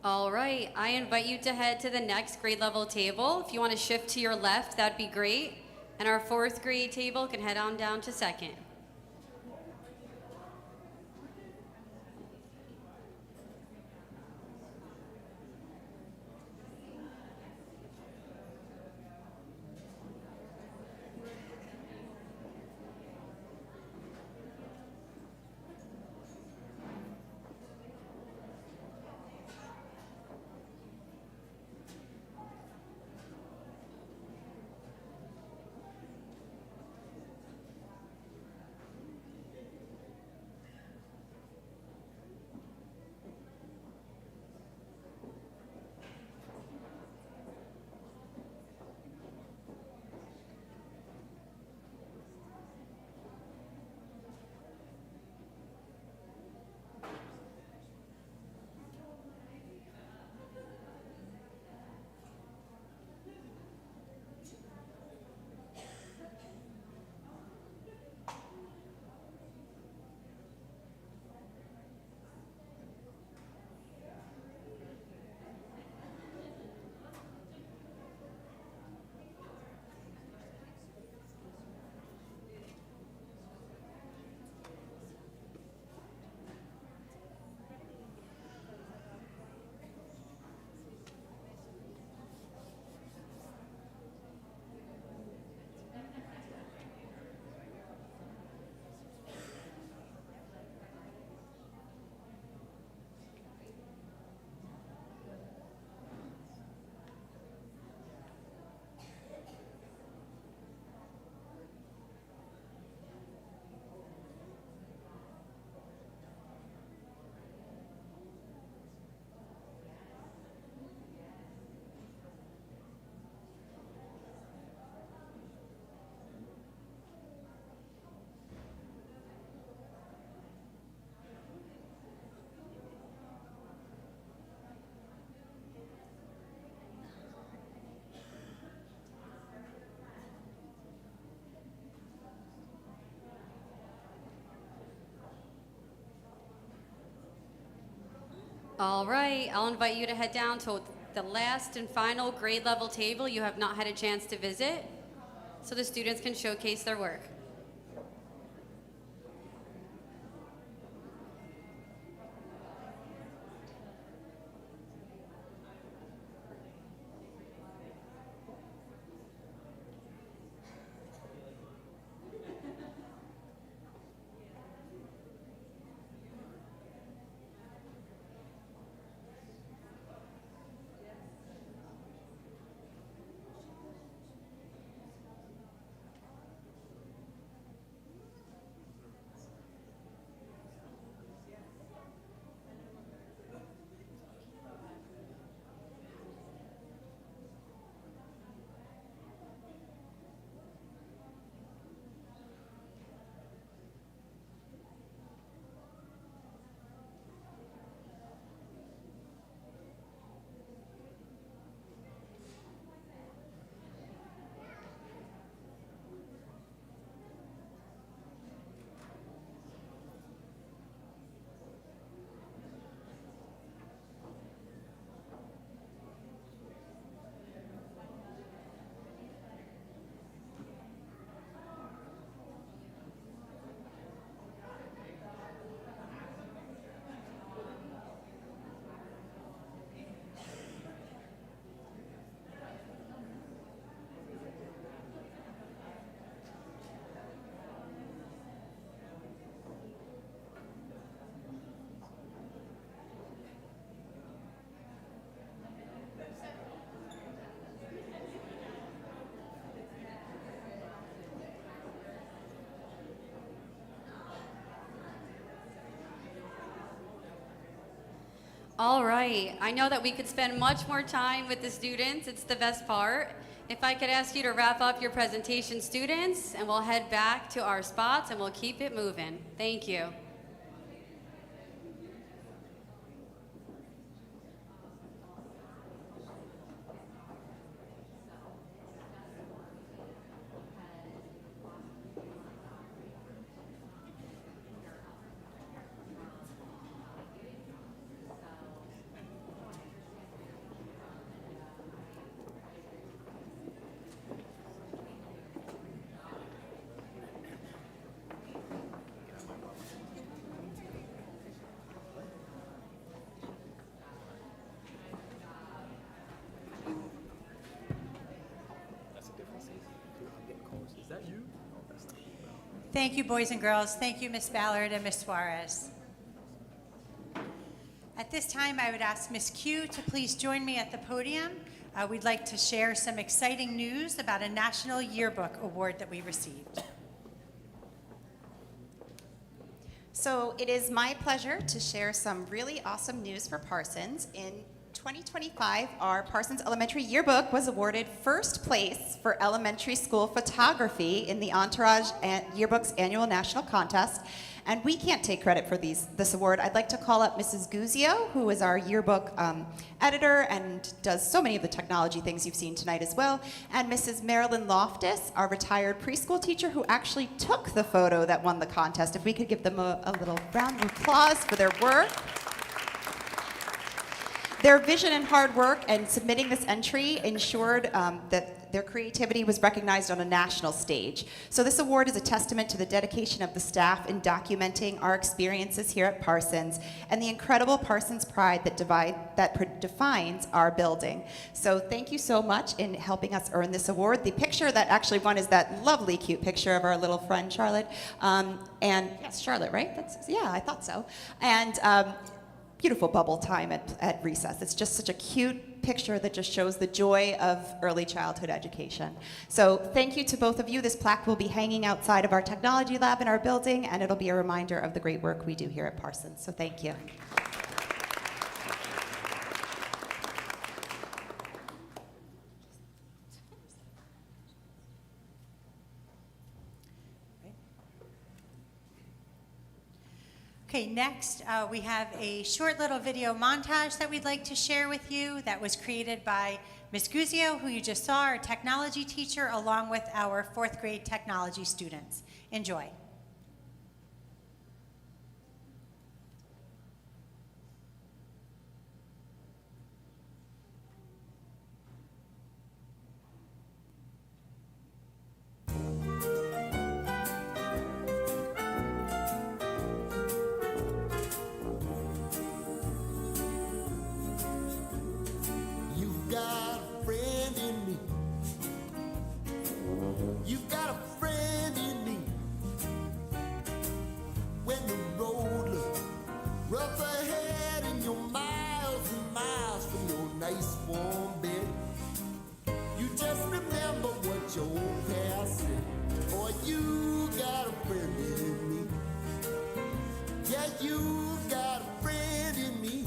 All right, I invite you to head to the next grade level table. If you want to shift to your left, that'd be great. And our 4th grade table can head on down to 2nd. All right, I'll invite you to head down to the last and final grade level table you have not had a chance to visit, so the students can showcase their work. All right, I know that we could spend much more time with the students. It's the best part. If I could ask you to wrap up your presentation, students, and we'll head back to our spots and we'll keep it moving. Thank you. Thank you, boys and girls. Thank you, Miss Ballard and Miss Suarez. At this time, I would ask Miss Q to please join me at the podium. We'd like to share some exciting news about a National Yearbook Award that we received. So it is my pleasure to share some really awesome news for Parsons. In 2025, our Parsons Elementary Yearbook was awarded first place for elementary school photography in the Entourage Yearbook's annual national contest. And we can't take credit for this award. I'd like to call up Mrs. Guzio, who is our yearbook editor and does so many of the technology things you've seen tonight as well, and Mrs. Marilyn Loftus, our retired preschool teacher who actually took the photo that won the contest. If we could give them a little round of applause for their work. Their vision and hard work and submitting this entry ensured that their creativity was recognized on a national stage. So this award is a testament to the dedication of the staff in documenting our experiences here at Parsons and the incredible Parsons pride that defines our building. So thank you so much in helping us earn this award. The picture that actually won is that lovely, cute picture of our little friend Charlotte. And yes, Charlotte, right? Yeah, I thought so. And beautiful bubble time at recess. It's just such a cute picture that just shows the joy of early childhood education. So thank you to both of you. This plaque will be hanging outside of our technology lab in our building, and it'll be a reminder of the great work we do here at Parsons. So thank you. Okay, next we have a short little video montage that we'd like to share with you that was created by Ms. Guzio, who you just saw, our technology teacher, along with our 4th grade technology students. Enjoy. You've got a friend in me. When the road looks rough ahead and you're miles and miles from your nice warm bed, you just remember what your old past said. Boy, you got a friend in me. Yeah, you got a friend in me.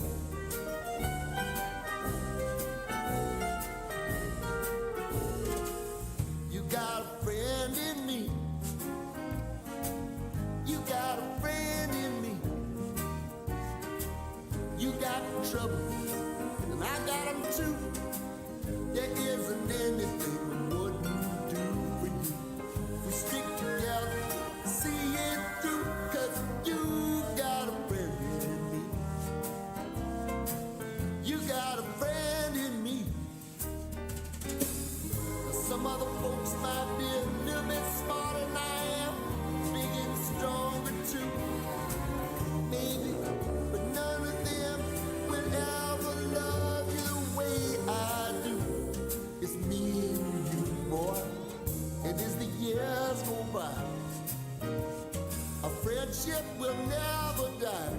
You got a friend in me. You got a friend in me. You got trouble, and I got them too. There isn't anything we wouldn't do for you. We stick together, see it through, 'cause you got a friend in me. You got a friend in me. Some other folks might be a little bit smarter than I am, big and stronger too, maybe, but none of them will ever love you the way I do. It's me and you, boy, and as the years go by, our friendship will never die.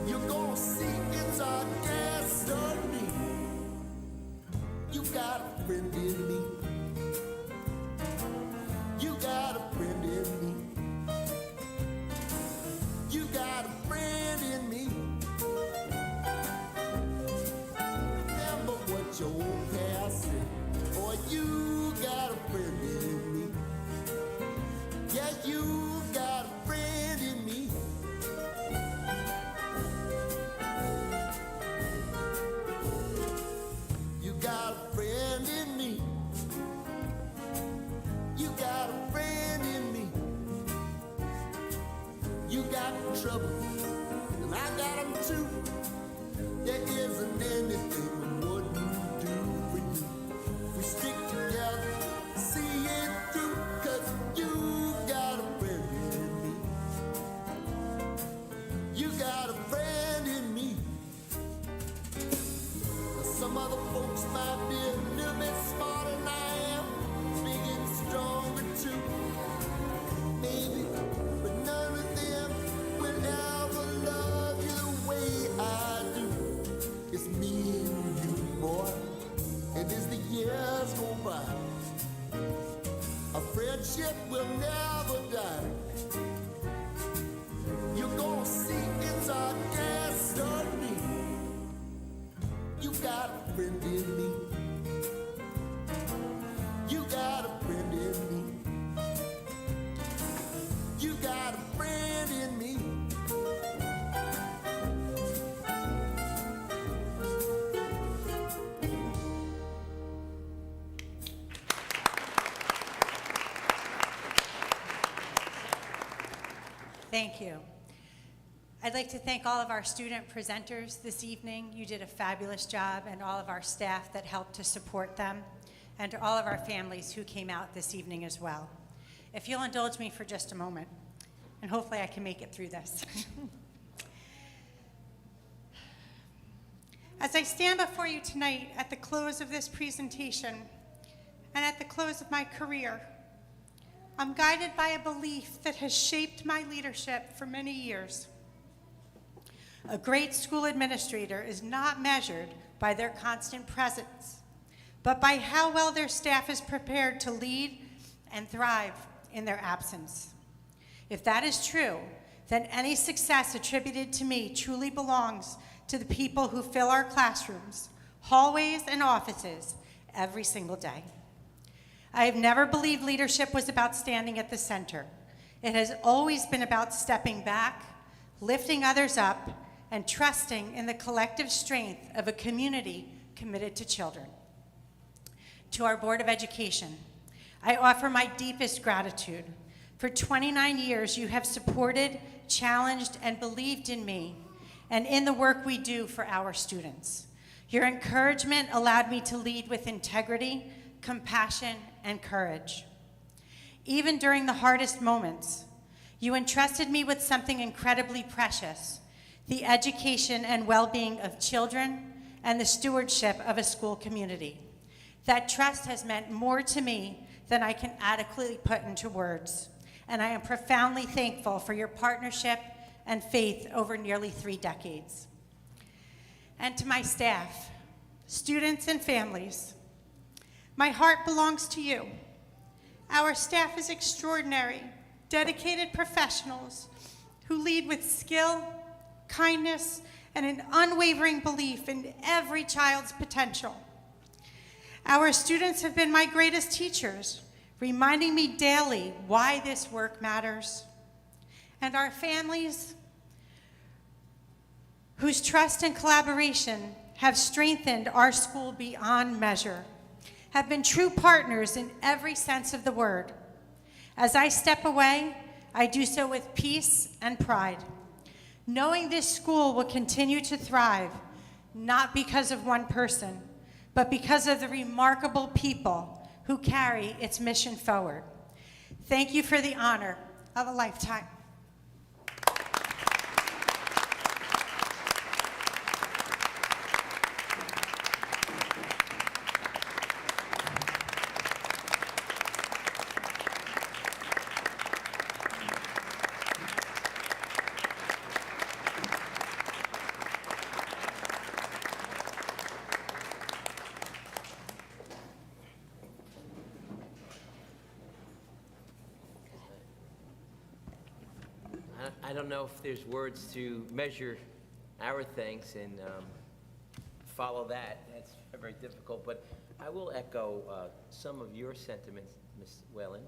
You're gonna see it's our destiny. You got a friend in me. You got a friend in me. You got a friend in me. Remember what your old past said. Boy, you got a friend in me. Yeah, you got a friend in me. You got a friend in me. You got a friend in me. You got trouble, and I got them too. There isn't anything we wouldn't do for you. We stick together, see it through, 'cause you got a friend in me. You got a friend in me. Some other folks might be a little bit smarter than I am, big and stronger too, Thank you. I'd like to thank all of our student presenters this evening. You did a fabulous job, and all of our staff that helped to support them, and to all of our families who came out this evening as well. If you'll indulge me for just a moment, and hopefully I can make it through this. As I stand before you tonight at the close of this presentation and at the close of my career, I'm guided by a belief that has shaped my leadership for many years. A great school administrator is not measured by their constant presence, but by how well their staff is prepared to lead and thrive in their absence. If that is true, then any success attributed to me truly belongs to the people who fill our classrooms, hallways, and offices every single day. I have never believed leadership was about standing at the center. It has always been about stepping back, lifting others up, and trusting in the collective strength of a community committed to children. To our Board of Education, I offer my deepest gratitude. For 29 years, you have supported, challenged, and believed in me and in the work we do for our students. Your encouragement allowed me to lead with integrity, compassion, and courage. Even during the hardest moments, you entrusted me with something incredibly precious, the education and well-being of children and the stewardship of a school community. That trust has meant more to me than I can adequately put into words, and I am profoundly thankful for your partnership and faith over nearly 3 decades. And to my staff, students, and families, my heart belongs to you. Our staff is extraordinary, dedicated professionals who lead with skill, kindness, and an unwavering belief in every child's potential. Our students have been my greatest teachers, reminding me daily why this work matters. And our families, whose trust and collaboration have strengthened our school beyond measure, have been true partners in every sense of the word. As I step away, I do so with peace and pride, knowing this school will continue to thrive, not because of one person, but because of the remarkable people who carry its mission forward. Thank you for the honor of a lifetime. I don't know if there's words to measure our thanks and follow that. That's very difficult, but I will echo some of your sentiments, Ms. Whalen.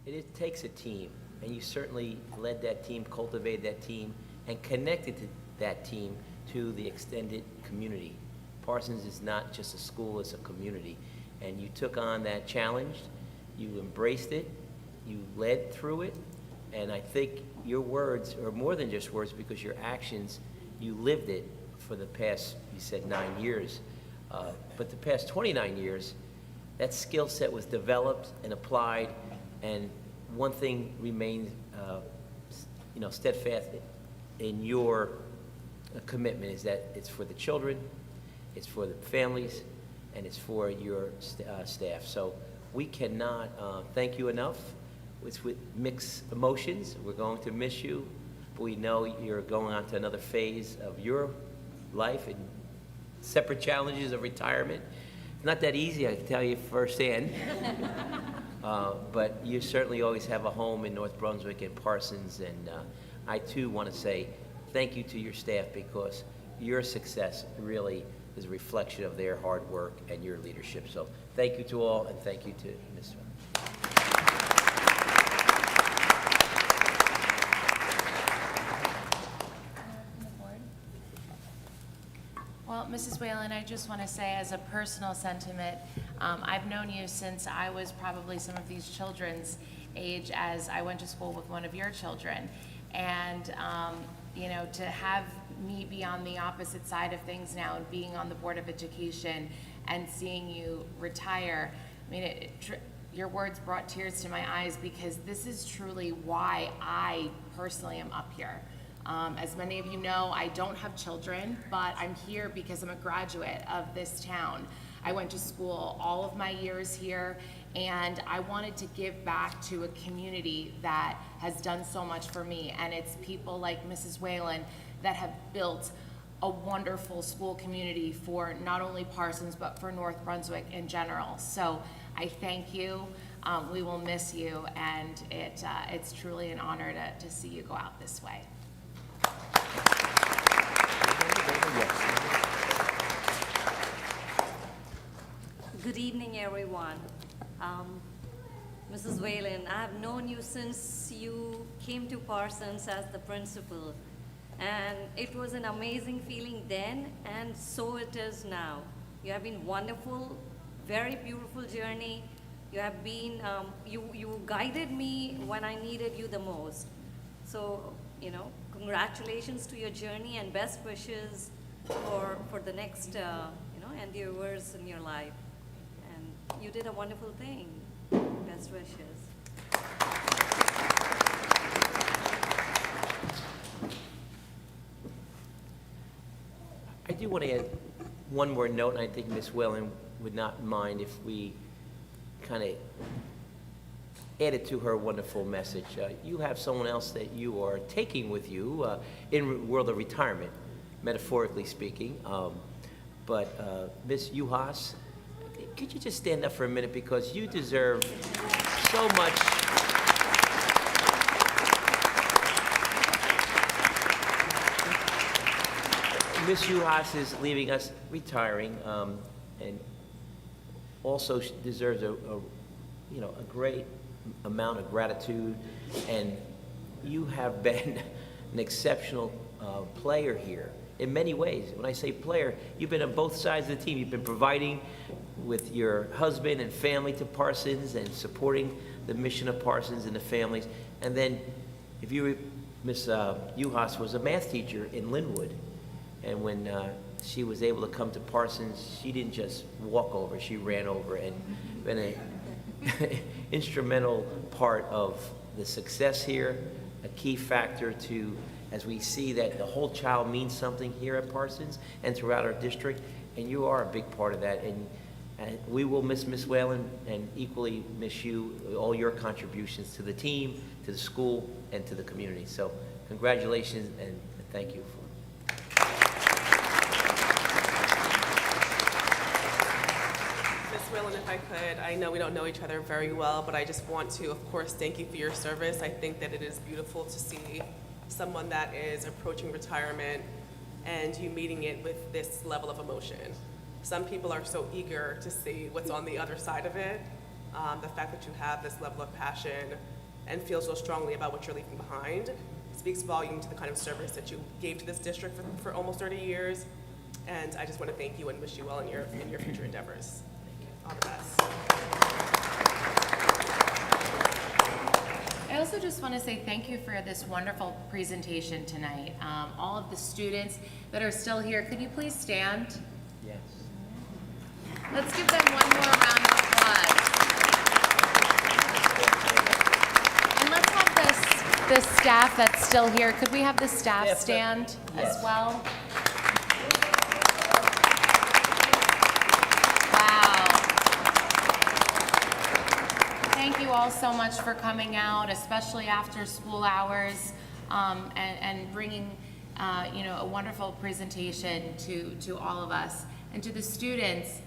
It takes a team, and you certainly led that team, cultivated that team, and connected to that team to the extended community. Parsons is not just a school, it's a community, and you took on that challenge, you embraced it, you led through it, and I think your words are more than just words because your actions, you lived it for the past, you said 9 years, but the past 29 years, that skill set was developed and applied, and one thing remains, steadfast in your commitment is that it's for the children, it's for the families, and it's for your staff. So we cannot thank you enough. It's with mixed emotions. We're going to miss you, but we know you're going on to another phase of your life and separate challenges of retirement. It's not that easy, I can tell you firsthand. But you certainly always have a home in North Brunswick and Parsons, and I too want to say thank you to your staff because your success really is a reflection of their hard work and your leadership. So thank you to all, and thank you to Ms. Well, Mrs. Whalen, I just want to say as a personal sentiment, I've known you since I was probably some of these children's age as I went to school with one of your children. And, you know, to have me be on the opposite side of things now and being on the Board of Education and seeing you retire, I mean, your words brought tears to my eyes, because this is truly why I personally am up here. As many of you know, I don't have children, but I'm here because I'm a graduate of this town. I went to school all of my years here, and I wanted to give back to a community that has done so much for me, and it's people like Mrs. Whalen that have built a wonderful school community for not only Parsons, but for North Brunswick in general. So I thank you. We will miss you, and it's truly an honor to see you go out this way. Good evening, everyone. Mrs. Whalen, I have known you since you came to Parsons as the principal, and it was an amazing feeling then, and so it is now. You have been wonderful, very beautiful journey. You have been, you guided me when I needed you the most. So, you know, congratulations to your journey and best wishes for the next, endeavors in your life. And you did a wonderful thing. Best wishes. I do want to add one more note, and I think Ms. Whalen would not mind if we kind of added to her wonderful message. You have someone else that you are taking with you in the world of retirement, metaphorically speaking. But Ms. Uhas, could you just stand up for a minute, because you deserve so much. Ms. Uhas is leaving us, retiring, and also deserves a great amount of gratitude. And you have been an exceptional player here in many ways. When I say player, you've been on both sides of the team. You've been providing with your husband and family to Parsons and supporting the mission of Parsons and the families. And then, if you, Ms. Uhas was a math teacher in Linwood, and when she was able to come to Parsons, she didn't just walk over, she ran over, and been an instrumental part of the success here, a key factor to, as we see that the whole child means something here at Parsons and throughout our district, and you are a big part of that. And we will miss Ms. Whalen and equally miss you, all your contributions to the team, to the school, and to the community. So congratulations and thank you. Ms. Whalen, if I could, I know we don't know each other very well, but I just want to, of course, thank you for your service. I think that it is beautiful to see someone that is approaching retirement and you meeting it with this level of emotion. Some people are so eager to see what's on the other side of it. The fact that you have this level of passion and feel so strongly about what you're leaving behind speaks volume to the kind of service that you gave to this district for almost 30 years. And I just want to thank you and wish you well in your future endeavors. All the best. I also just want to say thank you for this wonderful presentation tonight. All of the students that are still here, could you please stand? Yes. Let's give them one more round of applause. And let's have this staff that's still here. Could we have the staff stand as well? Thank you all so much for coming out, especially after school hours, and bringing a wonderful presentation to all of us. And to the students,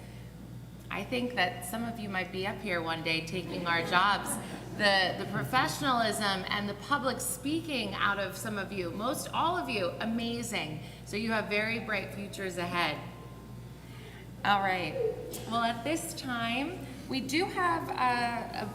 I think that some of you might be up here one day taking our jobs. The professionalism and the public speaking out of some of you, most all of you, amazing. So you have very bright futures ahead. All right, well at this time, we do have a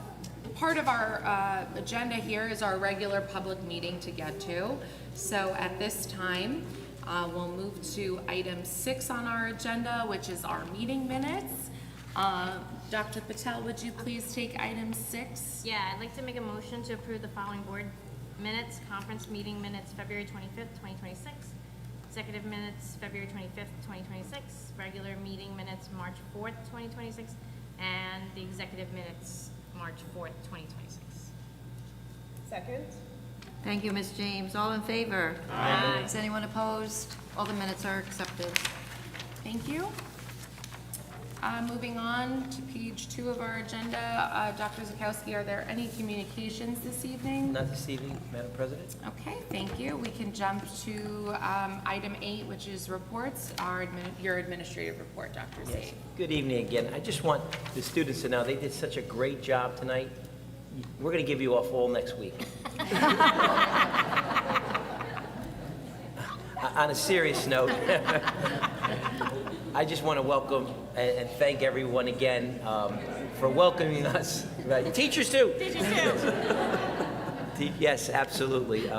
part of our agenda here is our regular public meeting to get to. So at this time, we'll move to item 6 on our agenda, which is our meeting minutes. Dr. Patel, would you please take item 6? Yeah, I'd like to make a motion to approve the following board minutes, conference meeting minutes, February 25th, 2026, executive minutes, February 25th, 2026, regular meeting minutes, March 4th, 2026, and the executive minutes, March 4th, 2026. Second? Thank you, Ms. James. All in favor? Aye. Is anyone opposed? All the minutes are accepted. Thank you. Moving on to page 2 of our agenda, Dr. Zakowski, are there any communications this evening? Not this evening, Madam President. Okay, thank you. We can jump to item 8, which is reports, your administrative report, Dr. Yes. Zaid. Good evening again. I just want the students to know they did such a great job tonight. We're going to give you off all next week. On a serious note, I just want to welcome and thank everyone again for welcoming us. Right. Teachers too. Teachers too. Yes, absolutely.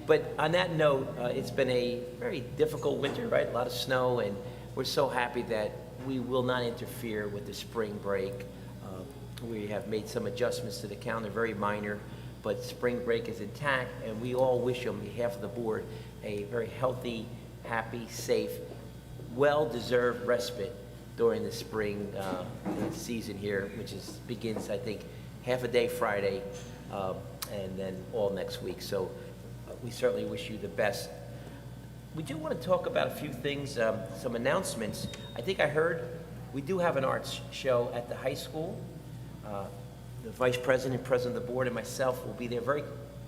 But on that note, it's been a very difficult winter, right? A lot of snow, and we're so happy that we will not interfere with the spring break. We have made some adjustments to the calendar, very minor, but spring break is intact, and we all wish on behalf of the board a very healthy, happy, safe, well-deserved respite during the spring season here, which begins, I think, half a day Friday, and then all next week. So we certainly wish you the best. We do want to talk about a few things, some announcements. I think I heard we do have an arts show at the high school. The vice president, president of the board, and myself will be there very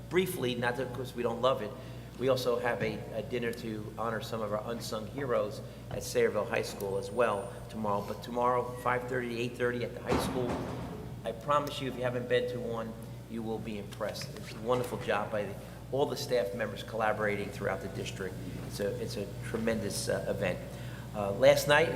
briefly, not because we don't love it. We also have a dinner to honor some of our unsung heroes at Sayreville High School as well tomorrow. But tomorrow, 5:30 to 8:30 at the high school. I promise you, if you haven't been to one, you will be impressed. It's a wonderful job by all the staff members collaborating throughout the district. It's a tremendous event. Last night,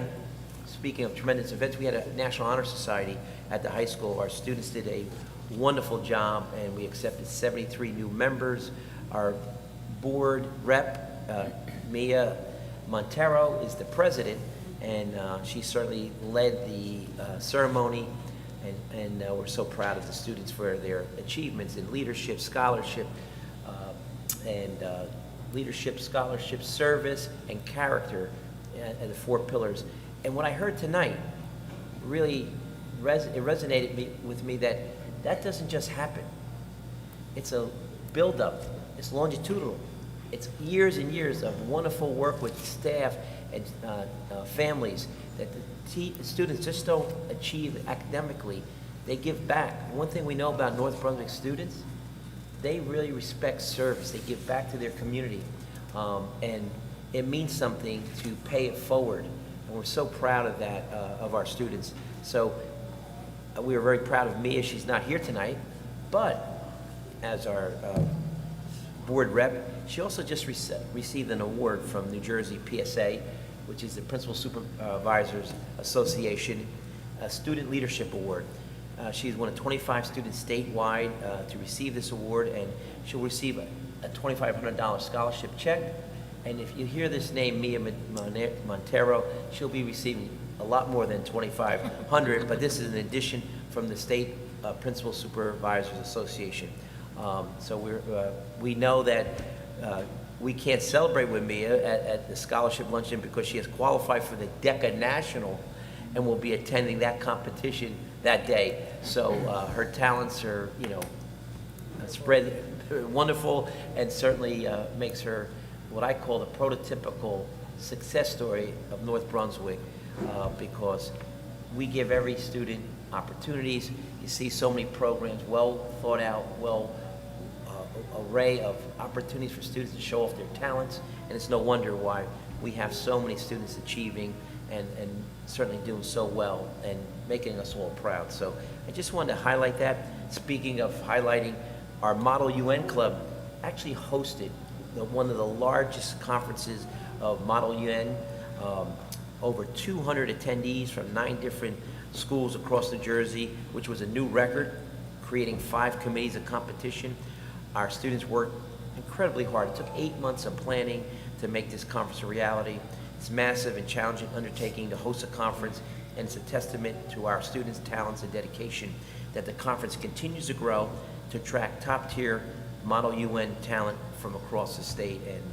speaking of tremendous events, we had a National Honor Society at the high school. Our students did a wonderful job, and we accepted 73 new members. Our board rep, Mia Montero, is the president, and she certainly led the ceremony, and we're so proud of the students for their achievements in leadership, scholarship, service, and character, and the 4 pillars. And what I heard tonight really resonated with me that doesn't just happen. It's a build-up. It's longitudinal. It's years and years of wonderful work with staff and families that the students just don't achieve academically. They give back. One thing we know about North Brunswick students, they really respect service. They give back to their community. And it means something to pay it forward. And we're so proud of that, of our students. So we are very proud of Mia. She's not here tonight, but as our board rep, she also just received an award from New Jersey PSA, which is the Principal Supervisors Association, a Student Leadership Award. She's one of 25 students statewide to receive this award, and she'll receive a $2,500 scholarship check. And if you hear this name, Mia Montero, she'll be receiving a lot more than $2,500, but this is an addition from the State Principal Supervisors Association. So we know that we can't celebrate with Mia at the scholarship luncheon because she has qualified for the DECA National and will be attending that competition that day. So her talents are, spread wonderful, and certainly makes her what I call the prototypical success story of North Brunswick, because we give every student opportunities. You see so many programs, well thought out, array of opportunities for students to show off their talents, and it's no wonder why we have so many students achieving and certainly doing so well and making us all proud. So I just wanted to highlight that. Speaking of highlighting, our Model UN Club actually hosted one of the largest conferences of Model UN, over 200 attendees from 9 different schools across New Jersey, which was a new record, creating 5 committees of competition. Our students worked incredibly hard. It took 8 months of planning to make this conference a reality. It's a massive and challenging undertaking to host a conference and it's a testament to our students' talents and dedication that the conference continues to grow to attract top-tier Model UN talent from across the state, and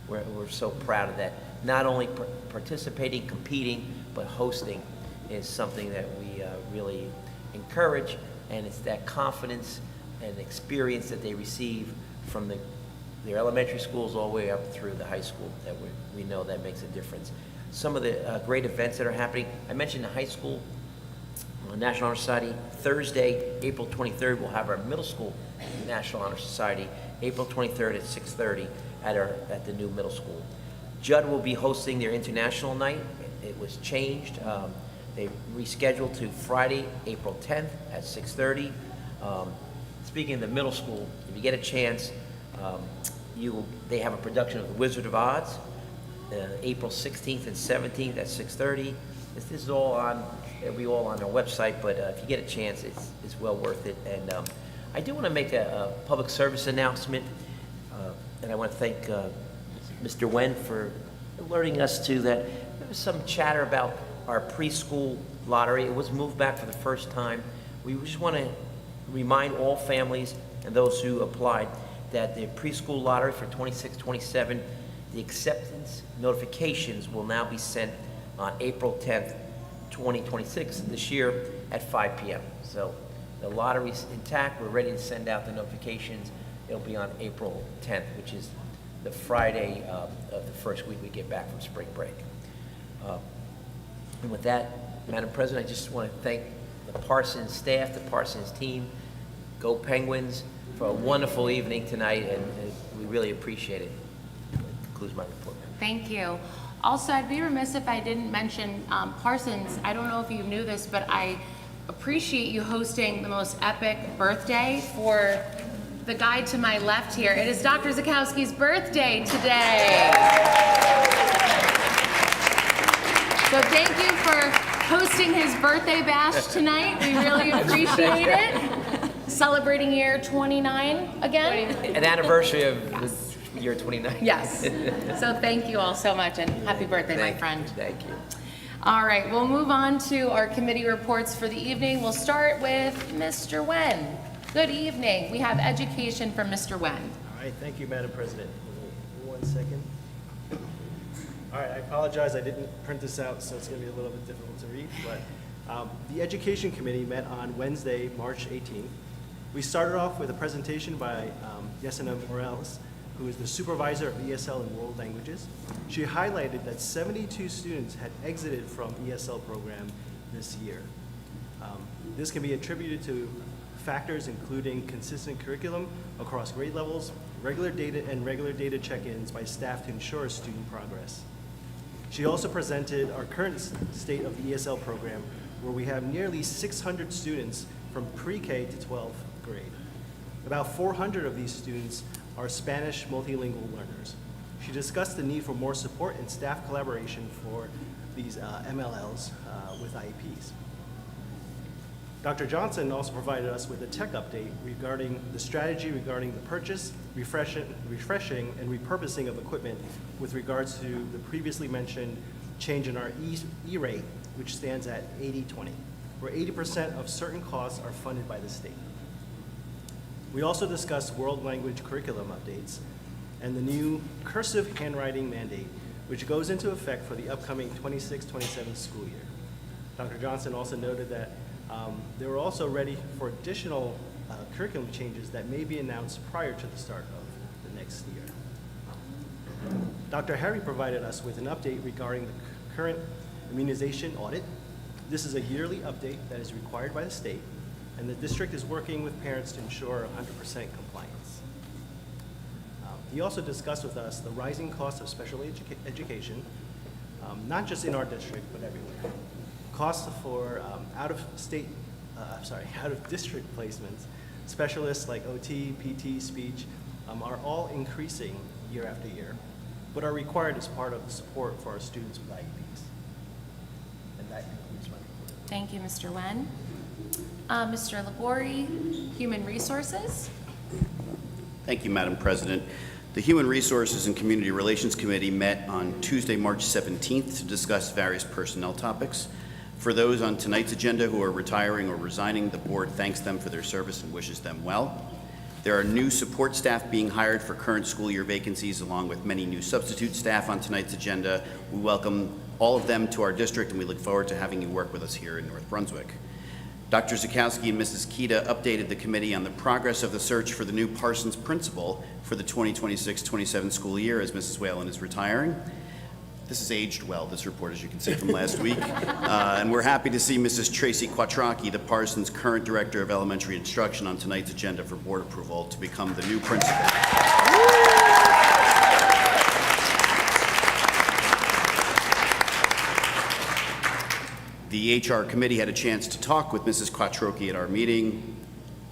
we're so proud of that. Not only participating, competing, but hosting is something that we really encourage, and it's that confidence and experience that they receive from their elementary schools all the way up through the high school that we know that makes a difference. Some of the great events that are happening, I mentioned the high school National Honor Society. Thursday, April 23rd, we'll have our middle school National Honor Society, April 23rd at 6:30 at the new middle school. Judd will be hosting their international night. It was changed. They rescheduled to Friday, April 10th at 6:30. Speaking of the middle school, if you get a chance, they have a production of The Wizard of Oz, April 16th and 17th at 6:30. This is all on, it'll be all on our website, but if you get a chance, it's well worth it. And I do want to make a public service announcement, and I want to thank Mr. Wen for alerting us to that. There was some chatter about our preschool lottery. It was moved back for the first time. We just want to remind all families and those who applied that the preschool lottery for 26-27, the acceptance notifications will now be sent on April 10th, 2026, this year at 5 p.m. So the lottery's intact. We're ready to send out the notifications. It'll be on April 10th, which is the Friday of the first week we get back from spring break. And with that, Madam President, I just want to thank the Parsons staff, the Parsons team, Go Penguins, for a wonderful evening tonight, and we really appreciate it. That concludes my report. Thank you. Also, I'd be remiss if I didn't mention Parsons. I don't know if you knew this, but I appreciate you hosting the most epic birthday for the guy to my left here. It is Dr. Zakowski's birthday today. So thank you for hosting his birthday bash tonight. We really appreciate it. Celebrating year 29 again. An anniversary of the year 29. Yes. So thank you all so much, and happy birthday, my friend. Thank you. All right, we'll move on to our committee reports for the evening. We'll start with Mr. Wen. Good evening. We have education from Mr. Wen. All right, thank you, Madam President. 1 second. All right, I apologize, I didn't print this out, so it's going to be a little bit difficult to read, but the Education Committee met on Wednesday, March 18th. We started off with a presentation by Yesenia Morales, who is the supervisor of ESL and World Languages. She highlighted that 72 students had exited from ESL program this year. This can be attributed to factors including consistent curriculum across grade levels, regular data check-ins by staff to ensure student progress. She also presented our current state of the ESL program, where we have nearly 600 students from pre-K to 12th grade. About 400 of these students are Spanish multilingual learners. She discussed the need for more support and staff collaboration for these MLLs with IEPs. Dr. Johnson also provided us with a tech update regarding the strategy regarding the purchase, refreshing, and repurposing of equipment with regards to the previously mentioned change in our E-rate, which stands at 80-20, where 80% of certain costs are funded by the state. We also discussed world language curriculum updates and the new cursive handwriting mandate, which goes into effect for the upcoming 26-27 school year. Dr. Johnson also noted that they were also ready for additional curriculum changes that may be announced prior to the start of the next year. Dr. Harry provided us with an update regarding the current immunization audit. This is a yearly update that is required by the state, and the district is working with parents to ensure 100% compliance. He also discussed with us the rising cost of special education, not just in our district, but everywhere. Costs for out-of-district placements, specialists like OT, PT, speech, are all increasing year after year, but are required as part of the support for our students with IEPs. And that concludes my report. Thank you, Mr. Wen. Mr. Labori, Human Resources. Thank you, Madam President. The Human Resources and Community Relations Committee met on Tuesday, March 17th to discuss various personnel topics. For those on tonight's agenda who are retiring or resigning, the board thanks them for their service and wishes them well. There are new support staff being hired for current school year vacancies, along with many new substitute staff on tonight's agenda. We welcome all of them to our district, and we look forward to having you work with us here in North Brunswick. Dr. Zakowski and Mrs. Kita updated the committee on the progress of the search for the new Parsons principal for the 2026-27 school year, as Mrs. Whalen is retiring. This has aged well, this report, as you can see from last week. And we're happy to see Mrs. Tracy Quattrocki, the Parsons current Director of Elementary Instruction, on tonight's agenda for board approval to become the new principal. The HR committee had a chance to talk with Mrs. Quattrocki at our meeting.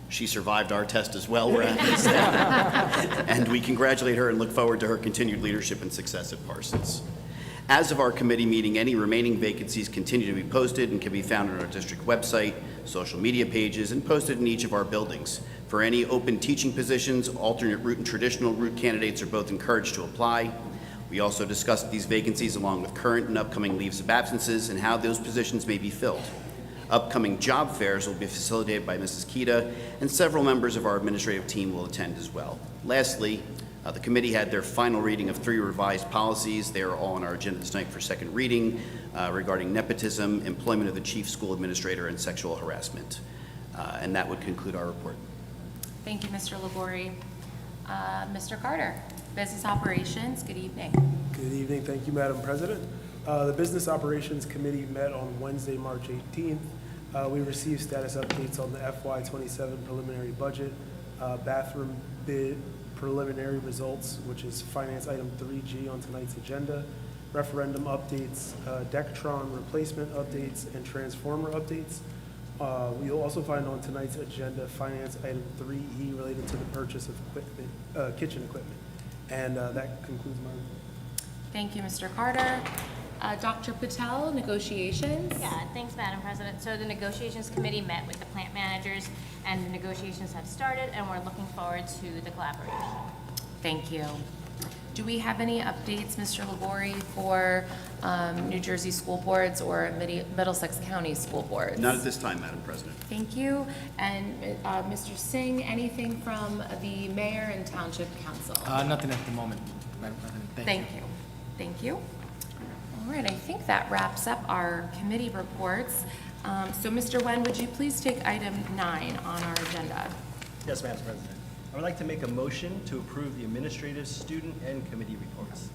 She survived our test as well, we're happy to say. And we congratulate her and look forward to her continued leadership and success at Parsons. As of our committee meeting, any remaining vacancies continue to be posted and can be found on our district website, social media pages, and posted in each of our buildings. For any open teaching positions, alternate route and traditional route candidates are both encouraged to apply. We also discussed these vacancies along with current and upcoming leaves of absences and how those positions may be filled. Upcoming job fairs will be facilitated by Mrs. Kita, and several members of our administrative team will attend as well. Lastly, the committee had their final reading of 3 revised policies. They are all on our agenda tonight for second reading regarding nepotism, employment of the chief school administrator, and sexual harassment. And that would conclude our report. Thank you, Mr. Labori. Mr. Carter, Business Operations, good evening. Good evening. Thank you, Madam President. The Business Operations Committee met on Wednesday, March 18th. We received status updates on the FY27 preliminary budget, bathroom bid preliminary results, which is finance item 3G on tonight's agenda, referendum updates, Dectron replacement updates, and transformer updates. You'll also find on tonight's agenda finance item 3E related to the purchase of equipment, kitchen equipment. And that concludes my report. Thank you, Mr. Carter. Dr. Patel, negotiations. Yeah, thanks, Madam President. So the negotiations committee met with the plant managers, and the negotiations have started, and we're looking forward to the collaboration. Thank you. Do we have any updates, Mr. Labori, for New Jersey school boards or Middlesex County school boards? Not at this time, Madam President. Thank you. And Mr. Singh, anything from the mayor and township council? Nothing at the moment, Madam President. Thank you. Thank you. All right, I think that wraps up our committee reports. So Mr. Wen, would you please take item 9 on our agenda? Yes, Madam President. I would like to make a motion to approve the administrative, student, and committee reports.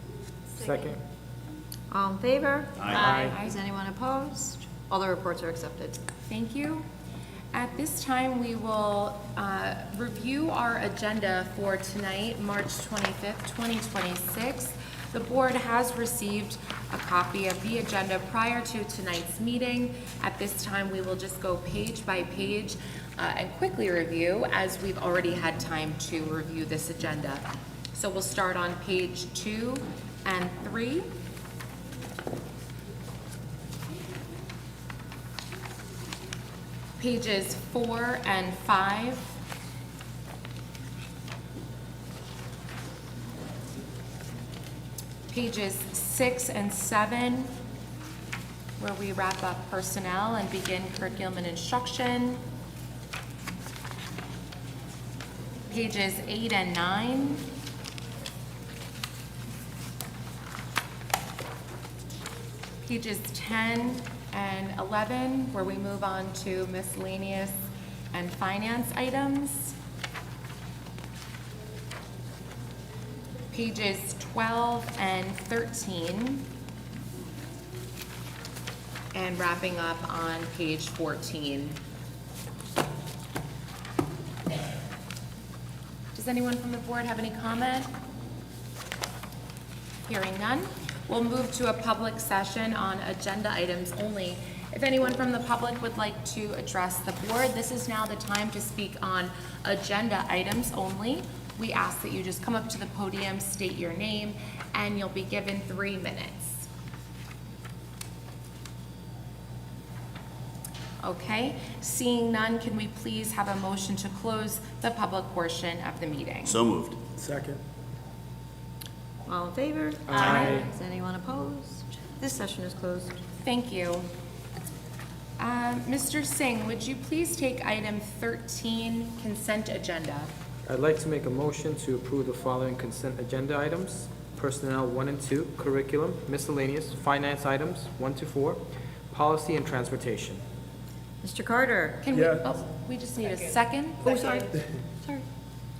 Second. All in favor? Aye. Is anyone opposed? All the reports are accepted. Thank you. At this time, we will review our agenda for tonight, March 25th, 2026. The board has received a copy of the agenda prior to tonight's meeting. At this time, we will just go page by page and quickly review, as we've already had time to review this agenda. So we'll start on page 2 and 3. Pages 4 and 5. Pages 6 and 7, where we wrap up personnel and begin curriculum and instruction. Pages 8 and 9. Pages 10 and 11, where we move on to miscellaneous and finance items. Pages 12 and 13, and wrapping up on page 14. Does anyone from the board have any comment? Hearing none, we'll move to a public session on agenda items only. If anyone from the public would like to address the board, this is now the time to speak on agenda items only. We ask that you just come up to the podium, state your name, and you'll be given 3 minutes. Okay, seeing none, can we please have a motion to close the public portion of the meeting? So moved. Second. All in favor? Aye. Is anyone opposed? This session is closed. Thank you. Mr. Singh, would you please take item 13, consent agenda? I'd like to make a motion to approve the following consent agenda items: Personnel 1 and 2, Curriculum, Miscellaneous, Finance items 1 to 4, Policy and Transportation. Mr. Carter? Can we, oh, we just need a second? Oh, sorry. Sorry.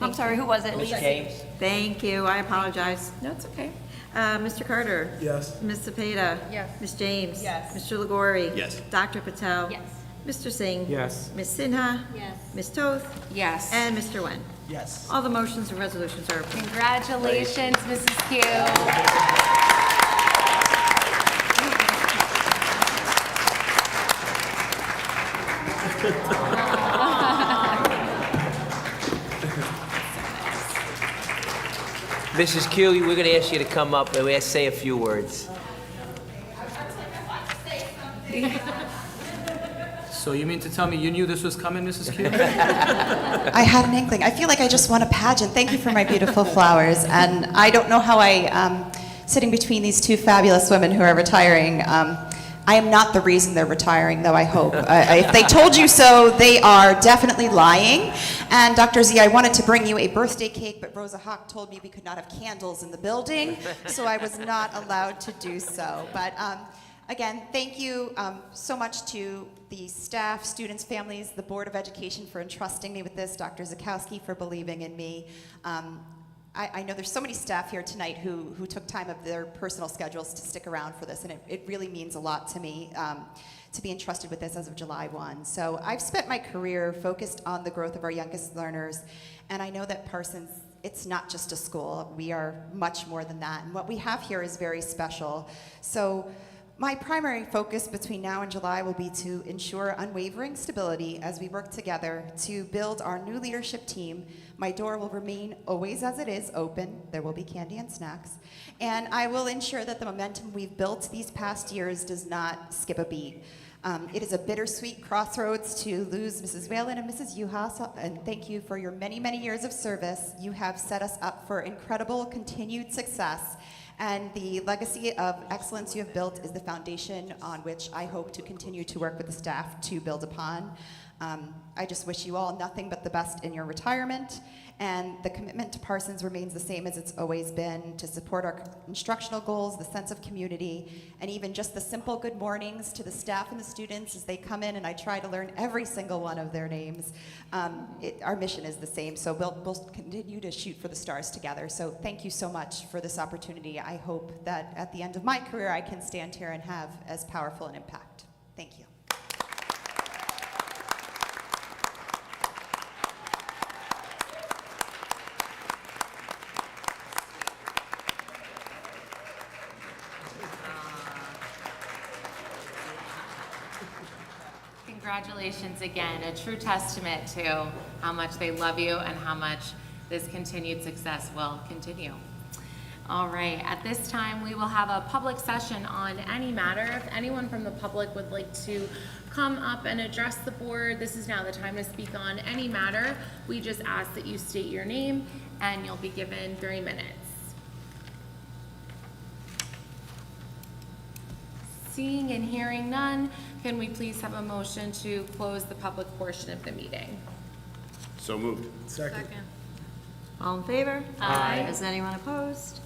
I'm sorry, who was it? Ms. James? Thank you, I apologize. No, it's okay. Mr. Carter? Yes. Ms. Cepeda? Yes. Ms. James? Yes. Mr. Legori? Yes. Dr. Patel? Yes. Mr. Singh? Yes. Ms. Sinha? Yes. Ms. Toth? Yes. And Mr. Wen. Yes. All the motions and resolutions are approved. Congratulations, Mrs. Q. Mrs. Q, we're going to ask you to come up and say a few words. So you mean to tell me you knew this was coming, Mrs. Q? I had an inkling. I feel like I just won a pageant. Thank you for my beautiful flowers. And I don't know how sitting between these two fabulous women who are retiring, I am not the reason they're retiring, though I hope. If they told you so, they are definitely lying. And Dr. Z, I wanted to bring you a birthday cake, but Rosa Hawk told me we could not have candles in the building, so I was not allowed to do so. But again, thank you so much to the staff, students, families, the Board of Education for entrusting me with this, Dr. Zakowski for believing in me. I know there's so many staff here tonight who took time of their personal schedules to stick around for this, and it really means a lot to me to be entrusted with this as of July 1. So I've spent my career focused on the growth of our youngest learners, and I know that Parsons, it's not just a school. We are much more than that, and what we have here is very special. So my primary focus between now and July will be to ensure unwavering stability as we work together to build our new leadership team. My door will remain always as it is, open. There will be candy and snacks. And I will ensure that the momentum we've built these past years does not skip a beat. It is a bittersweet crossroads to lose Mrs. Whalen and Mrs. Uhas, and thank you for your many, many years of service. You have set us up for incredible continued success. And the legacy of excellence you have built is the foundation on which I hope to continue to work with the staff to build upon. I just wish you all nothing but the best in your retirement, and the commitment to Parsons remains the same as it's always been, to support our instructional goals, the sense of community, and even just the simple good mornings to the staff and the students as they come in and I try to learn every single one of their names. Our mission is the same, so we'll continue to shoot for the stars together. So thank you so much for this opportunity. I hope that at the end of my career I can stand here and have as powerful an impact. Thank you. Congratulations again, a true testament to how much they love you and how much this continued success will continue. All right, at this time, we will have a public session on any matter. If anyone from the public would like to come up and address the board, this is now the time to speak on any matter. We just ask that you state your name and you'll be given 3 minutes. Seeing and hearing none, can we please have a motion to close the public portion of the meeting? So moved. Second. All in favor? Aye. Is anyone opposed?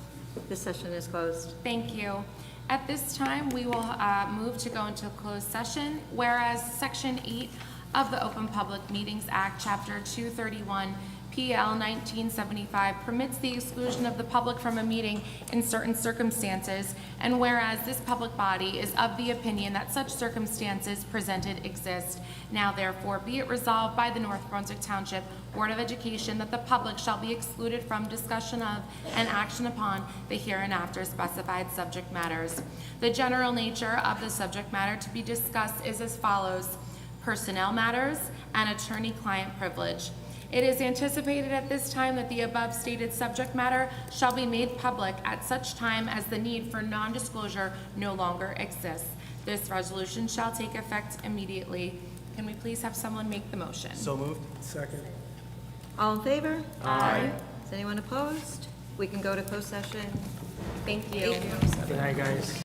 This session is closed. Thank you. At this time, we will move to go into closed session, whereas Section 8 of the Open Public Meetings Act, Chapter 231, PL 1975 permits the exclusion of the public from a meeting in certain circumstances, and whereas this public body is of the opinion that such circumstances presented exist, now therefore be it resolved by the North Brunswick Township Board of Education that the public shall be excluded from discussion of and action upon the hereinafter specified subject matters. The general nature of the subject matter to be discussed is as follows: personnel matters and attorney-client privilege. It is anticipated at this time that the above stated subject matter shall be made public at such time as the need for non-disclosure no longer exists. This resolution shall take effect immediately. Can we please have someone make the motion? So moved. Second. All in favor? Aye. Is anyone opposed? We can go to closed session. Thank you. Good night, guys.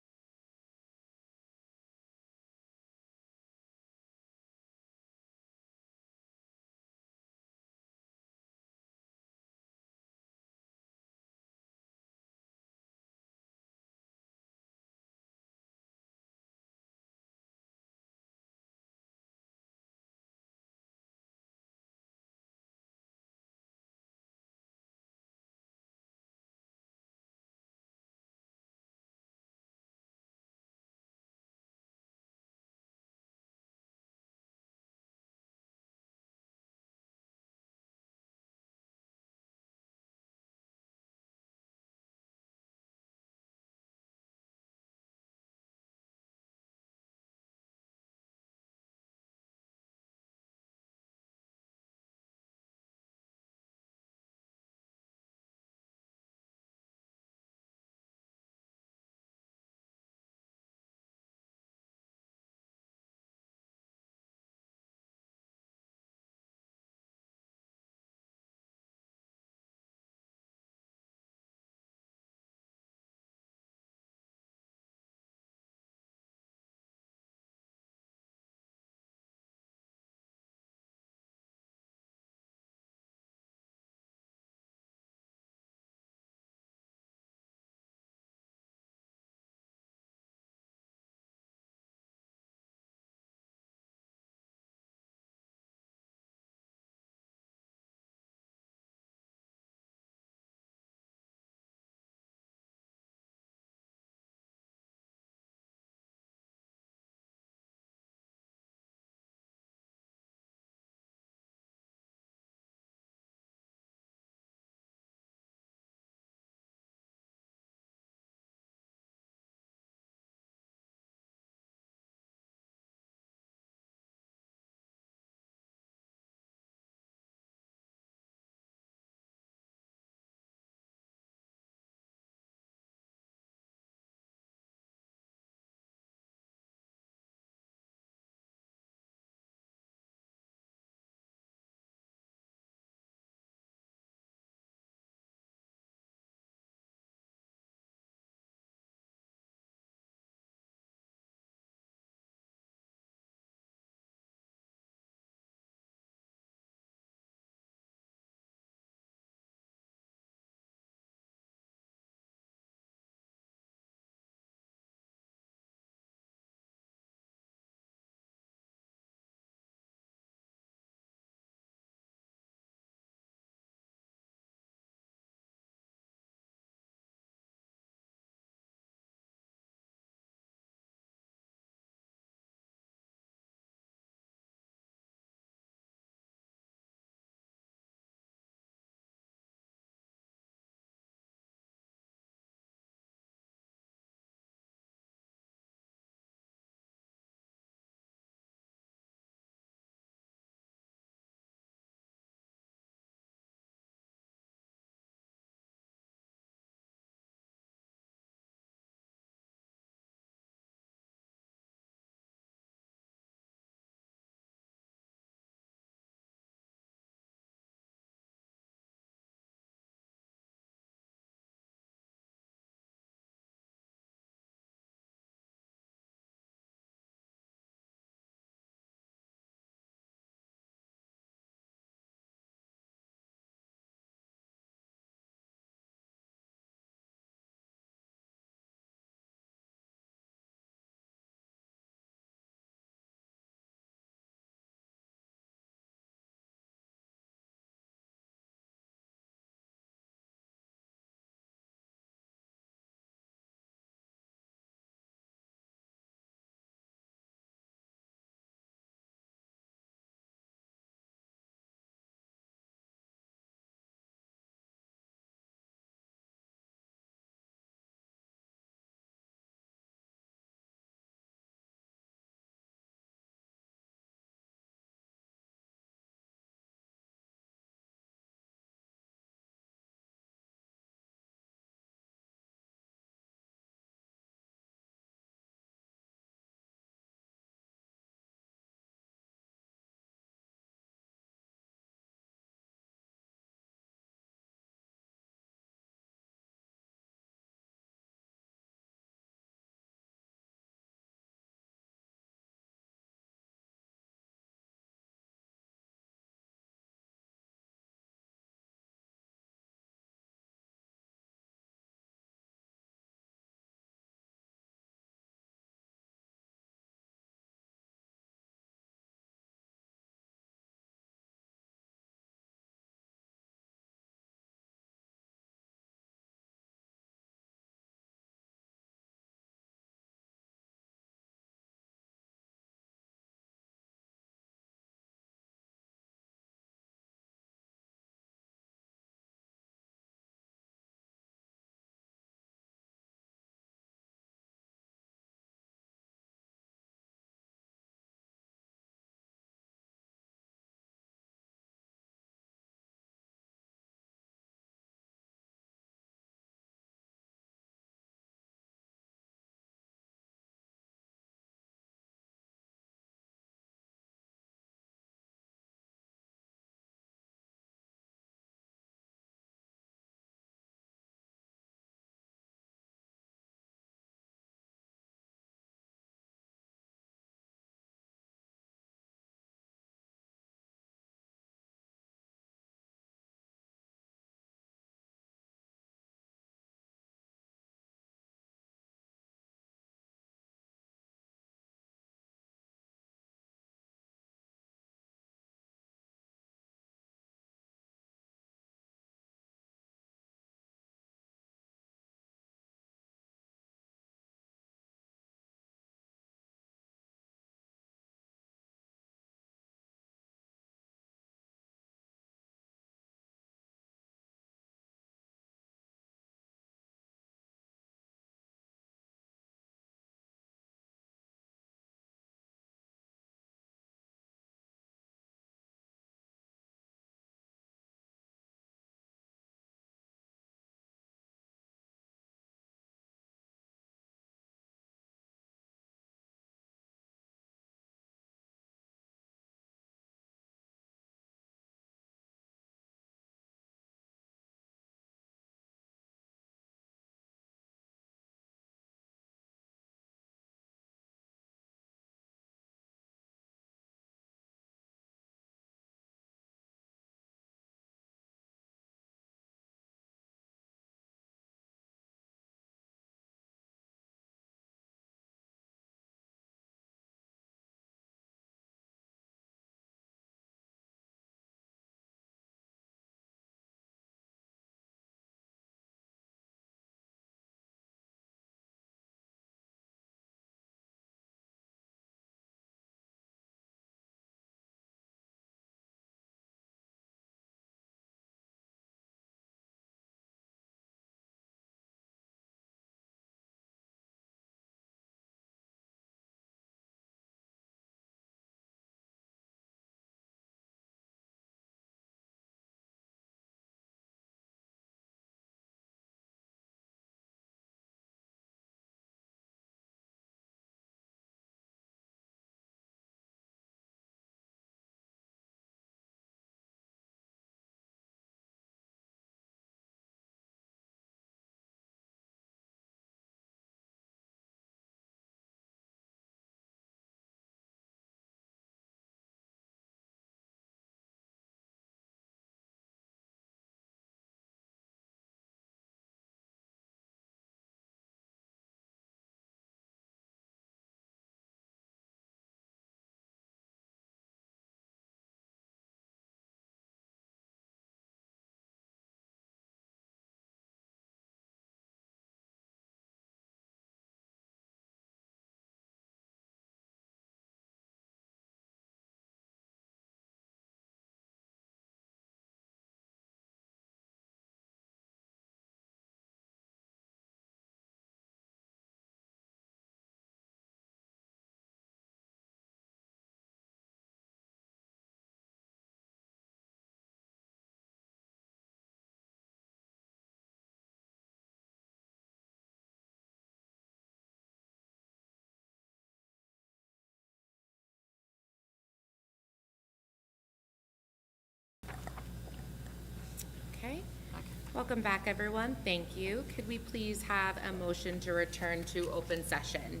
Welcome back, everyone. Thank you. Could we please have a motion to return to open session?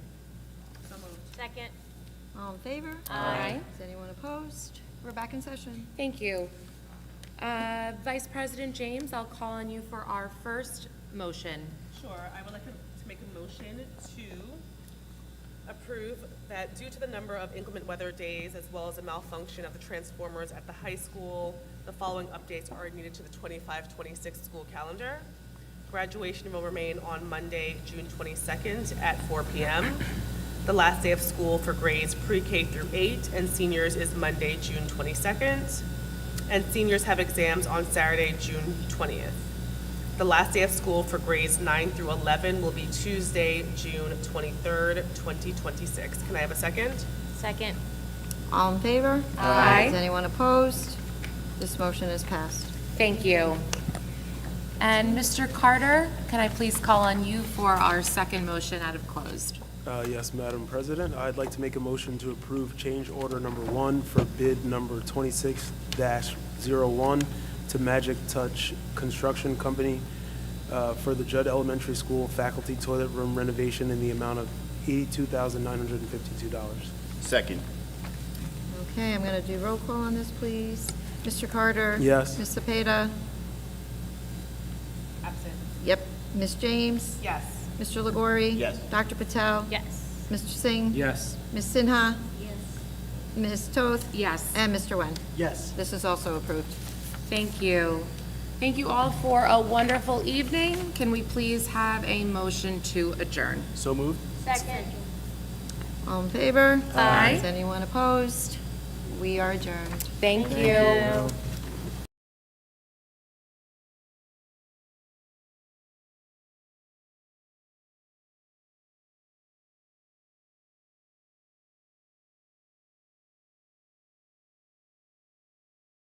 Second. All in favor? Aye. Is anyone opposed? We're back in session. Thank you. Vice President James, I'll call on you for our first motion. Sure, I would like to make a motion to approve that due to the number of inclement weather days as well as a malfunction of the transformers at the high school, the following updates are needed to the 25-26 school calendar. Graduation will remain on Monday, June 22nd at 4 p.m. The last day of school for grades pre-K through 8 and seniors is Monday, June 22nd. And seniors have exams on Saturday, June 20th. The last day of school for grades 9 through 11 will be Tuesday, June 23rd, 2026. Can I have a second? Second. All in favor? Aye. Is anyone opposed? This motion is passed. Thank you. And Mr. Carter, can I please call on you for our second motion out of closed? Yes, Madam President. I'd like to make a motion to approve change order number 1 for bid number 26-01 to Magic Touch Construction Company for the Judd Elementary School faculty toilet room renovation in the amount of $82,952. Second. Okay, I'm going to do roll call on this, please. Mr. Carter? Yes. Ms. Cepeda? Absent. Yep. Ms. James? Yes. Mr. Legori? Yes. Dr. Patel? Yes. Mr. Singh? Yes. Ms. Sinha? Yes. Ms. Toth? Yes. And Mr. Wen. Yes. This is also approved. Thank you. Thank you all for a wonderful evening. Can we please have a motion to adjourn? So moved? Second. All in favor? Aye. Is anyone opposed? We are adjourned. Thank you.